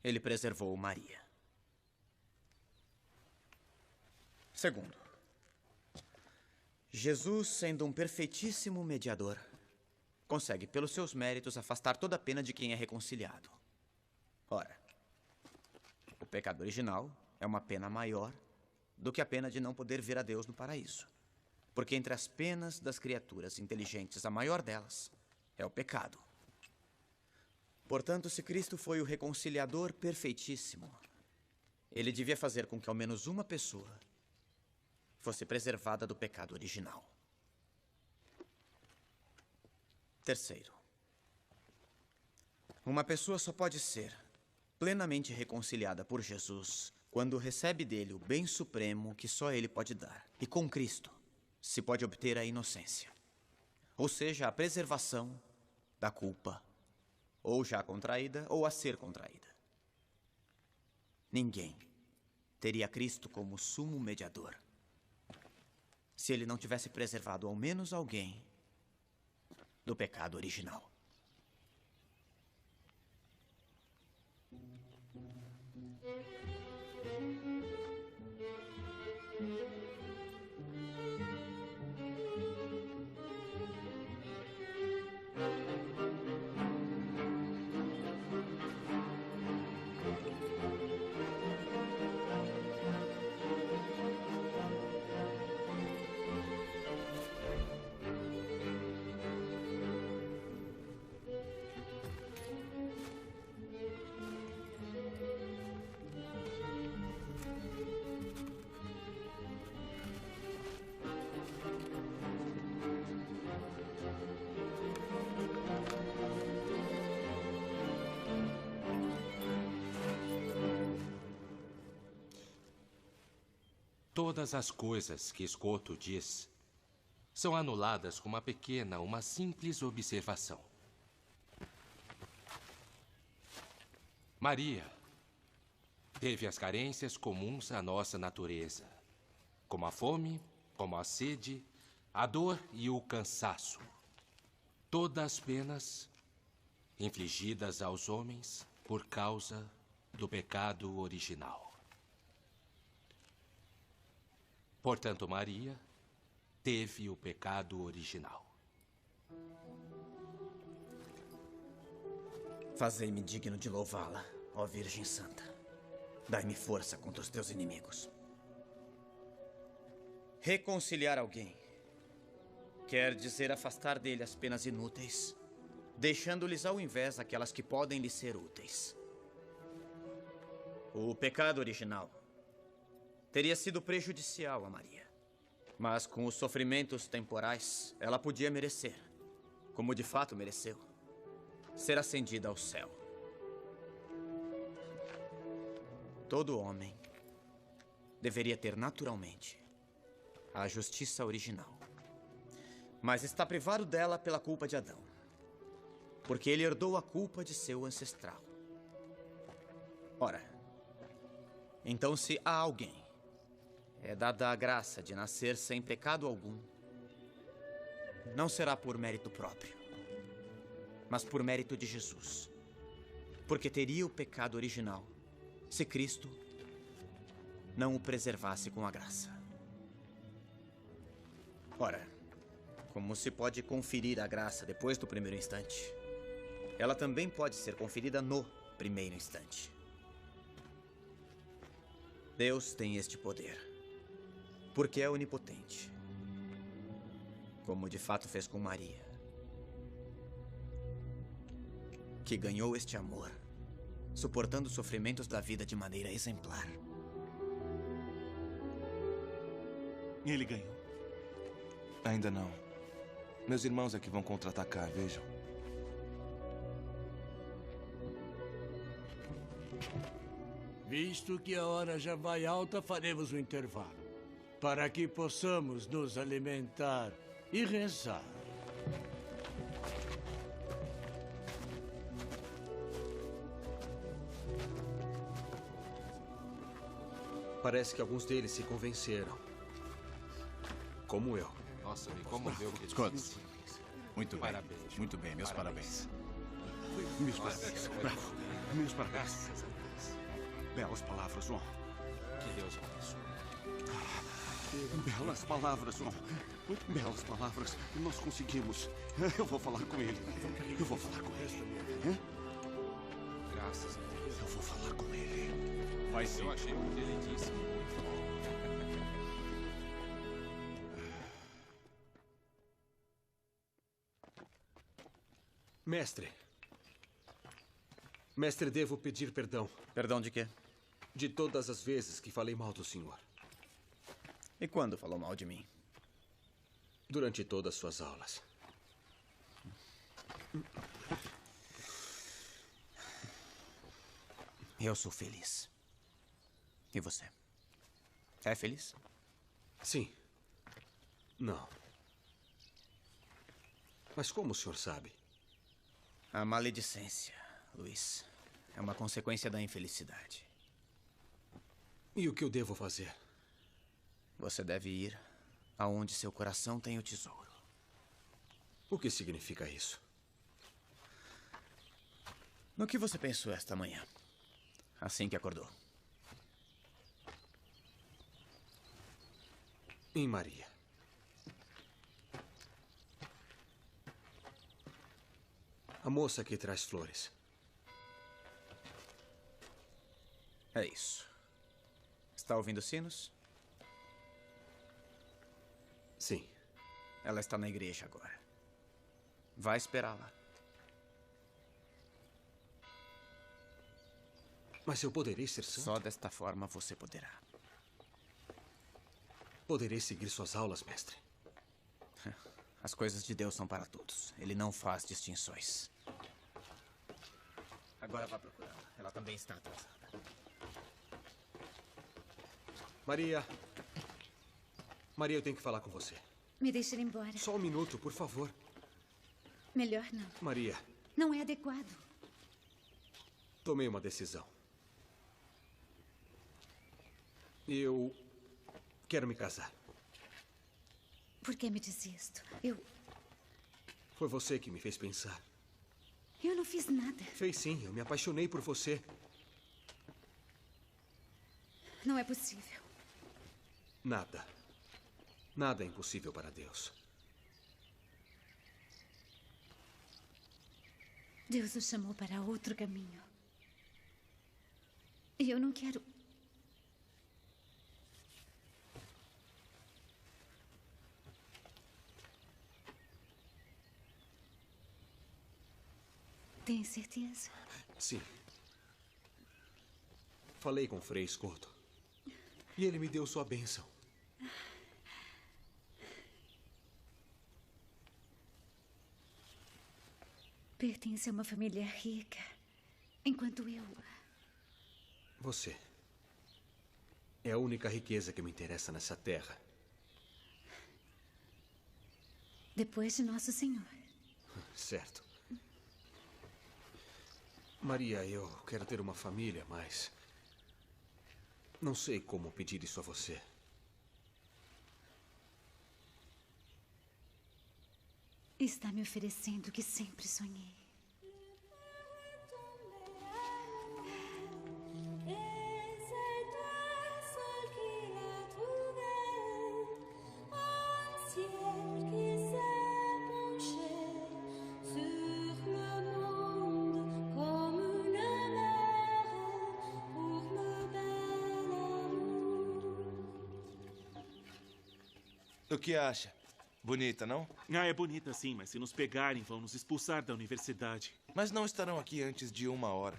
ele preservou Maria. Segundo, Jesus, sendo um perfeitíssimo mediador, consegue, pelos seus méritos, afastar toda a pena de quem é reconciliado. Ora, o pecado original é uma pena maior do que a pena de não poder ver a Deus no paraíso. Porque entre as penas das criaturas inteligentes, a maior delas é o pecado. Portanto, se Cristo foi o reconciliador perfeitíssimo, ele devia fazer com que ao menos uma pessoa fosse preservada do pecado original. Terceiro, uma pessoa só pode ser plenamente reconciliada por Jesus quando recebe dele o bem supremo que só ele pode dar. E com Cristo se pode obter a inocência, ou seja, a preservação da culpa, ou já contraída ou a ser contraída. Ninguém teria Cristo como sumo mediador se ele não tivesse preservado ao menos alguém do pecado original.
Todas as coisas que Escoto diz são anuladas com uma simples observação. Maria teve as carências comuns à nossa natureza, como a fome, como a sede, a dor e o cansaço. Todas as penas infligidas aos homens por causa do pecado original. Portanto, Maria teve o pecado original.
Fazei-me digno de louvá-la, ó Virgem Santa. Dai-me força contra os teus inimigos. Reconciliar alguém quer dizer afastar dele as penas inúteis, deixando-lhes ao invés aquelas que podem lhe ser úteis. O pecado original teria sido prejudicial a Maria, mas com os sofrimentos temporais, ela podia merecer, como de fato mereceu, ser ascendida ao céu. Todo homem deveria ter naturalmente a justiça original, mas está privado dela pela culpa de Adão, porque ele herdou a culpa de seu ancestral. Ora, então se há alguém é dada a graça de nascer sem pecado algum, não será por mérito próprio, mas por mérito de Jesus, porque teria o pecado original se Cristo não o preservasse com a graça. Ora, como se pode conferir a graça depois do primeiro instante, ela também pode ser conferida no primeiro instante. Deus tem este poder, porque é onipotente, como de fato fez com Maria, que ganhou este amor, suportando os sofrimentos da vida de maneira exemplar.
Ele ganhou?
Ainda não. Meus irmãos é que vão contra-atacar, vejam.
Visto que a hora já vai alta, faremos um intervalo, para que possamos nos alimentar e rezar.
Parece que alguns deles se convenceram. Como eu.
Nossa, me comoveu o que ele
Scott,
disse.
muito bem.
Parabéns.
Muito bem, meus parabéns.
Meus parabéns. Bravo. Meus parabéns. Belas palavras, João.
Que Deus abençoe.
Belas palavras, João. Belas palavras. Nós conseguimos. Eu vou falar com ele. Eu vou falar com ele.
Graças a Deus.
Eu vou falar com ele.
Vai sim.
Eu achei o que ele disse muito bom.
Mestre. Mestre, devo pedir perdão.
Perdão de quê?
De todas as vezes que falei mal do senhor.
E quando falou mal de mim?
Durante todas as suas aulas.
Eu sou feliz. E você? É feliz?
Sim. Não. Mas como o senhor sabe?
A maledicência, Luiz, é uma consequência da infelicidade.
E o que eu devo fazer?
Você deve ir aonde seu coração tem o tesouro.
O que significa isso?
No que você pensou esta manhã, assim que acordou?
Em Maria. A moça que traz flores.
É isso. Está ouvindo sinos?
Sim.
Ela está na igreja agora. Vai esperá-la.
Mas eu poderei ser santo?
Só desta forma você poderá.
Poderei seguir suas aulas, mestre?
As coisas de Deus são para todos. Ele não faz distinções. Agora vá procurá-la. Ela também está atrasada.
Maria. Maria, eu tenho que falar com você.
Me deixe ir embora.
Só um minuto, por favor.
Melhor não.
Maria.
Não é adequado.
Tomei uma decisão. Eu quero me casar.
Por que me diz isto?
Foi você que me fez pensar.
Eu não fiz nada.
Fez sim, eu me apaixonei por você.
Não é possível.
Nada. Nada é impossível para Deus.
Deus o chamou para outro caminho. E eu não quero... Tem certeza?
Sim. Falei com o Frei Escoto. E ele me deu sua bênção.
Pertence a uma família rica, enquanto eu...
Você é a única riqueza que me interessa nessa terra.
Depois de Nosso Senhor.
Certo. Maria, eu quero ter uma família, mas... não sei como pedir isso a você.
Está me oferecendo o que sempre sonhei.
O que acha? Bonita, não?
Ah, é bonita sim, mas se nos pegarem, vão nos expulsar da universidade.
Mas não estarão aqui antes de 1 hora.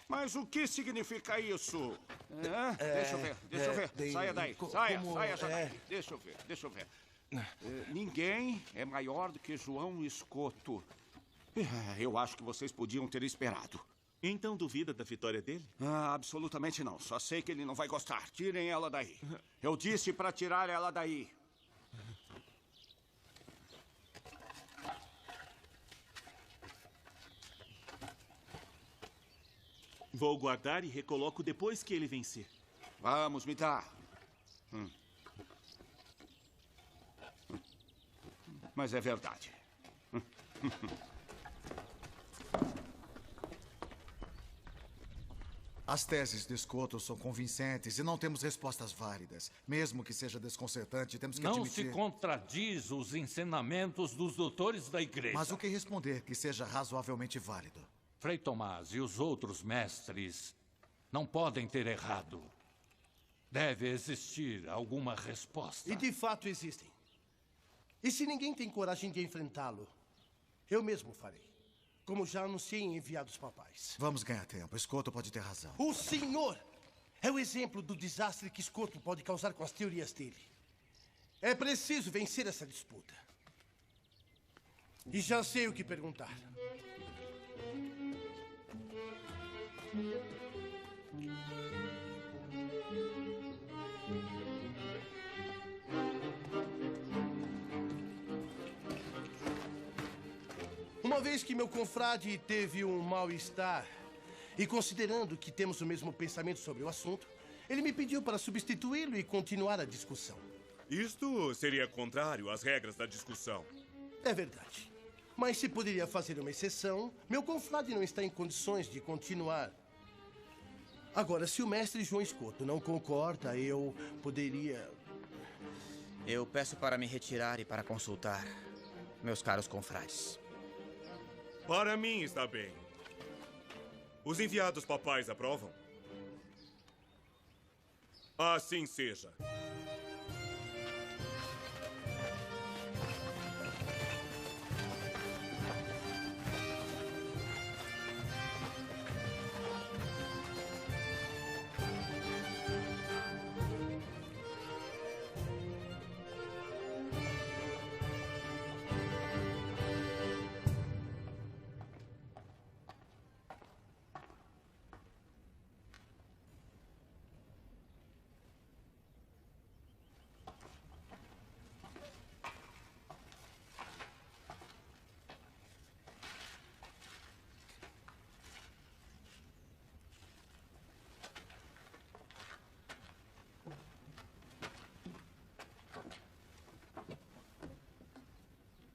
Mas o que significa isso? Deixa eu ver. Saia daí. Saia já daí. Deixa eu ver. Ninguém é maior do que João Escoto. Eu acho que vocês podiam ter esperado.
Então duvida da vitória dele?
Absolutamente não. Só sei que ele não vai gostar. Tirem ela daí. Eu disse para tirar ela daí.
Vou guardar e recoloco depois que ele vencer.
Vamos, me dá. Mas é verdade.
As teses de Escoto são convincentes e não temos respostas válidas. Mesmo que seja desconcertante, temos que admitir...
Não se contradiz os ensinamentos dos doutores da igreja.
Mas o que responder que seja razoavelmente válido?
Frei Tomás e os outros mestres não podem ter errado. Deve existir alguma resposta.
E de fato existem. E se ninguém tem coragem de enfrentá-lo, eu mesmo farei. Como já anunciei em enviados papais.
Vamos ganhar tempo. Escoto pode ter razão.
O senhor é o exemplo do desastre que Escoto pode causar com as teorias dele. É preciso vencer essa disputa. E já sei o que perguntar. Uma vez que meu confrade teve um mal-estar, e considerando que temos o mesmo pensamento sobre o assunto, ele me pediu para substituí-lo e continuar a discussão.
Isto seria contrário às regras da discussão.
É verdade. Mas se poderia fazer uma exceção, meu confrade não está em condições de continuar. Agora, se o mestre João Escoto não concorda, eu poderia...
Eu peço para me retirar e para consultar meus caros confrades.
Para mim está bem. Os enviados papais aprovam? Assim seja.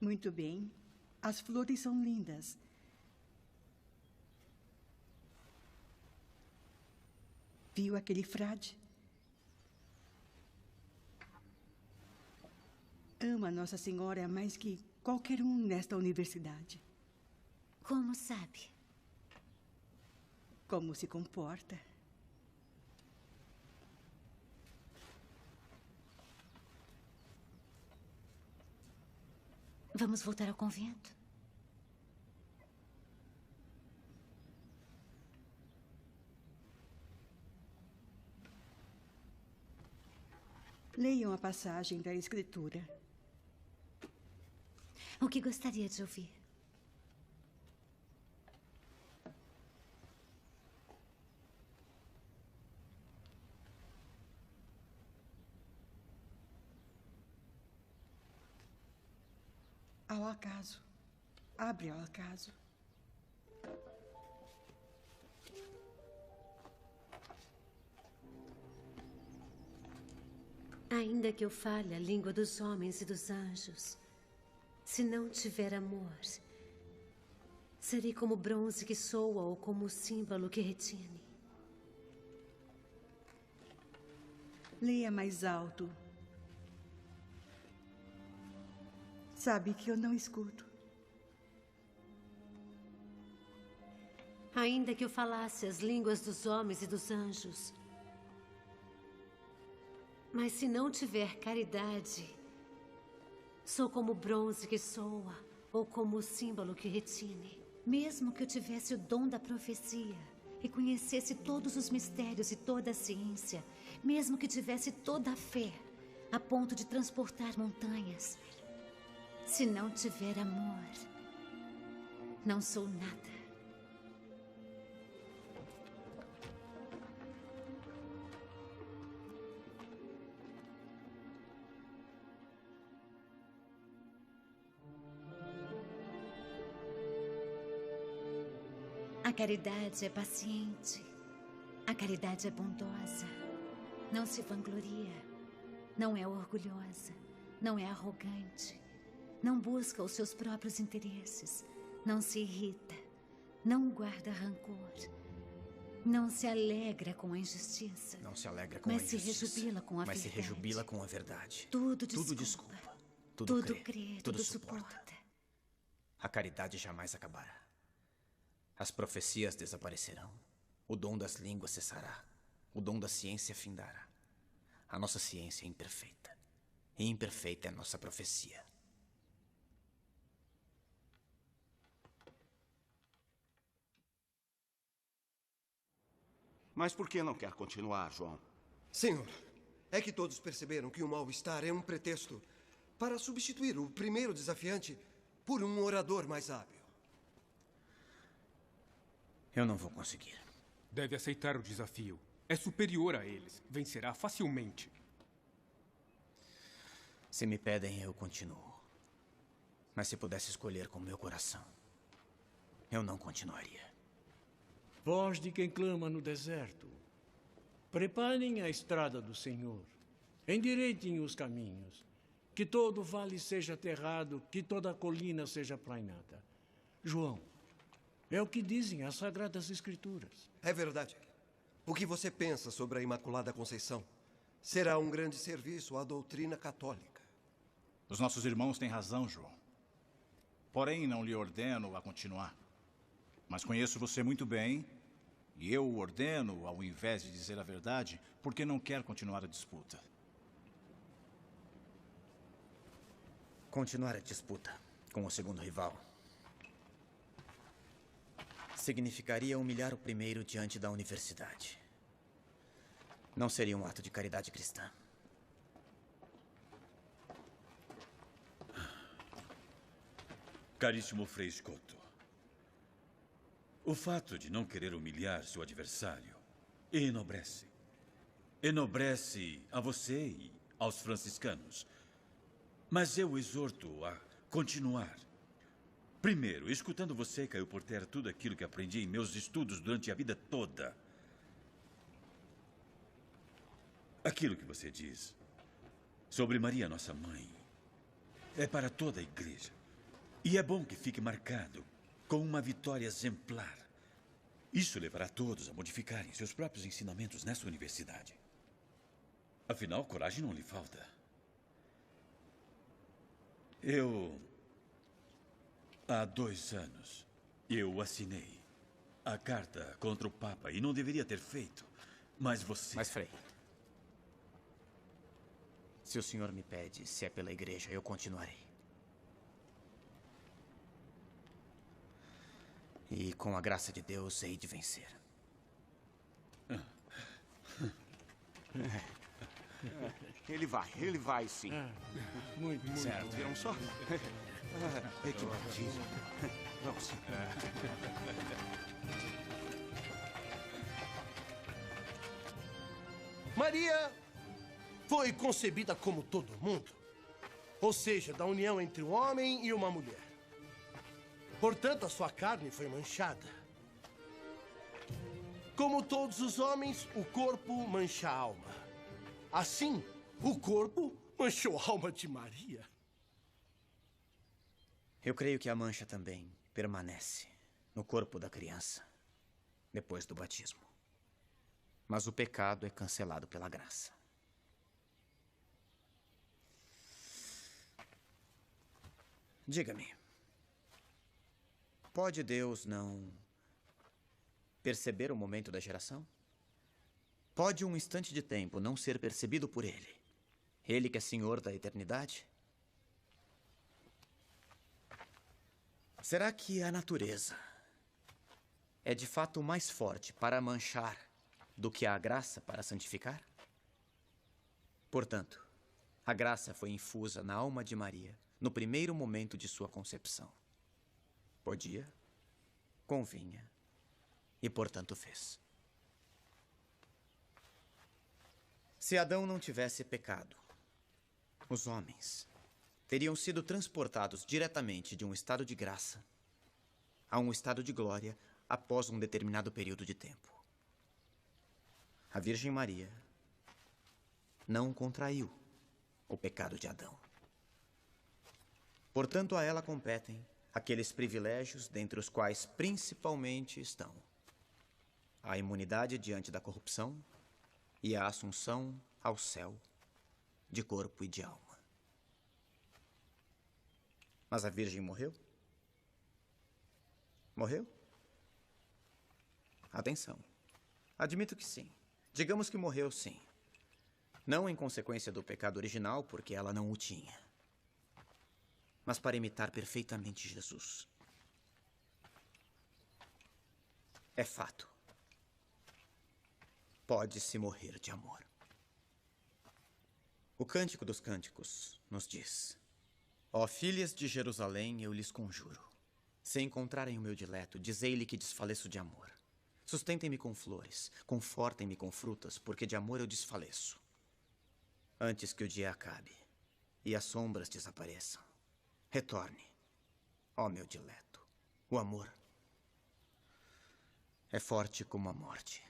Muito bem. As flores são lindas. Viu aquele frade? Ama Nossa Senhora mais que qualquer um nesta universidade.
Como sabe?
Como se comporta.
Vamos voltar ao convento?
Leiam a passagem da Escritura.
O que gostaria de ouvir?
Ao acaso. Abre ao acaso.
Ainda que eu fale a língua dos homens e dos anjos, se não tiver amor, serei como bronze que soa ou como símbolo que retine.
Leia mais alto. Sabe que eu não escuto.
Ainda que eu falasse as línguas dos homens e dos anjos, mas se não tiver caridade, Sou como o bronze que soa, ou como o símbolo que retine.
Mesmo que eu tivesse o dom da profecia e conhecesse todos os mistérios e toda a ciência, mesmo que tivesse toda a fé, a ponto de transportar montanhas, se não tiver amor, não sou nada. A caridade é paciente. A caridade é bondosa. Não se vangloria. Não é orgulhosa. Não é arrogante. Não busca os seus próprios interesses. Não se irrita. Não guarda rancor. Não se alegra com a injustiça.
Não se alegra com a injustiça.
Mas se rejubila com a
verdade.
verdade.
Mas se rejubila com a verdade.
Tudo
desculpa.
Tudo
Tudo
crê.
Tudo suporta. A caridade jamais acabará. As profecias desaparecerão. O dom das línguas cessará. O dom da ciência findará. A nossa ciência é imperfeita. E imperfeita é a nossa profecia.
Mas por que não quer continuar, João?
Senhor, é que todos perceberam que o mal-estar é um pretexto para substituir o primeiro desafiante por um orador mais hábil.
Eu não vou conseguir.
Deve aceitar o desafio. É superior a eles. Vencerá facilmente.
Se me pedem, eu continuo. Mas se pudesse escolher com meu coração, eu não continuaria.
Voz de quem clama no deserto. Preparem a estrada do Senhor. Endireitem os caminhos. Que todo vale seja aterrado, que toda colina seja plainada. João, é o que dizem as Sagradas Escrituras.
É verdade. O que você pensa sobre a Imaculada Conceição será um grande serviço à doutrina católica.
Os nossos irmãos têm razão, João. Porém, não lhe ordeno a continuar. Mas conheço você muito bem, e eu o ordeno, ao invés de dizer a verdade, porque não quer continuar a disputa.
Continuar a disputa com o segundo rival significaria humilhar o primeiro diante da universidade. Não seria um ato de caridade cristã.
Caríssimo Frei Escoto, o fato de não querer humilhar seu adversário enobrece. Enobrece a você e aos franciscanos. Mas eu o exorto a continuar. Primeiro, escutando você, caiu por terra tudo aquilo que aprendi em meus estudos durante a vida toda. Aquilo que você diz sobre Maria, nossa mãe, é para toda a igreja. E é bom que fique marcado com uma vitória exemplar. Isso levará todos a modificarem seus próprios ensinamentos nessa universidade. Afinal, coragem não lhe falta. Há 2 anos, eu assinei a carta contra o Papa e não deveria ter feito, mas você...
Mas, Frei, se o senhor me pede se é pela igreja, eu continuarei. E com a graça de Deus, hei de vencer.
Ele vai sim.
Muito
certo. Viram só? Que maravilha. Vamos.
Maria foi concebida como todo mundo, ou seja, da união entre um homem e uma mulher. Portanto, a sua carne foi manchada. Como todos os homens, o corpo mancha a alma. Assim, o corpo manchou a alma de Maria.
Eu creio que a mancha também permanece no corpo da criança depois do batismo. Mas o pecado é cancelado pela graça. Diga-me, pode Deus não perceber o momento da geração? Pode um instante de tempo não ser percebido por Ele? Ele que é Senhor da eternidade? Será que a natureza é de fato mais forte para manchar do que a graça para santificar? Portanto, a graça foi infusa na alma de Maria no primeiro momento de sua concepção. Podia, convinha e, portanto, fez. Se Adão não tivesse pecado, os homens teriam sido transportados diretamente de um estado de graça a um estado de glória após um determinado período de tempo. A Virgem Maria não contraiu o pecado de Adão. Portanto, a ela competem aqueles privilégios dentre os quais principalmente estão a imunidade diante da corrupção e a assunção ao céu de corpo e de alma. Mas a Virgem morreu? Morreu? Atenção. Admito que sim. Digamos que morreu, sim. Não em consequência do pecado original, porque ela não o tinha, mas para imitar perfeitamente Jesus. É fato. Pode-se morrer de amor. O Cântico dos Cânticos nos diz: ó filhas de Jerusalém, eu lhes conjuro, se encontrarem o meu dileto, dizei-lhe que desfaleço de amor. Sustentem-me com flores, confortem-me com frutas, porque de amor eu desfaleço. Antes que o dia acabe e as sombras desapareçam, retorne, ó meu dileto. O amor é forte como a morte.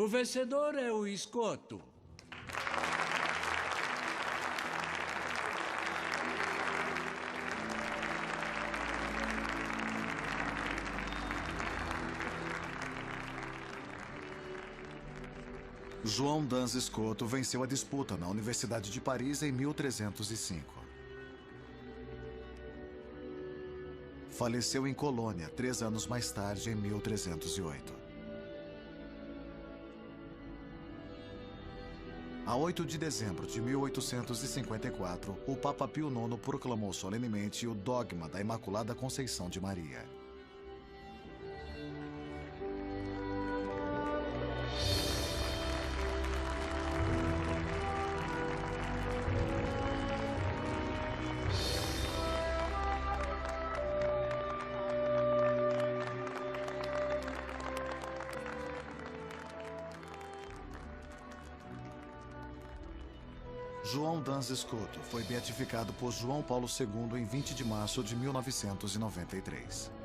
O vencedor é o Escoto.
João Dans Escoto venceu a disputa na Universidade de Paris em 1305. Faleceu em Colônia 3 anos mais tarde, em 1308. A 8 de dezembro de 1854, o Papa Pio IX proclamou solenemente o dogma da Imaculada Conceição de Maria. João Dans Escoto foi beatificado por João Paulo II em 20 de março de 1993.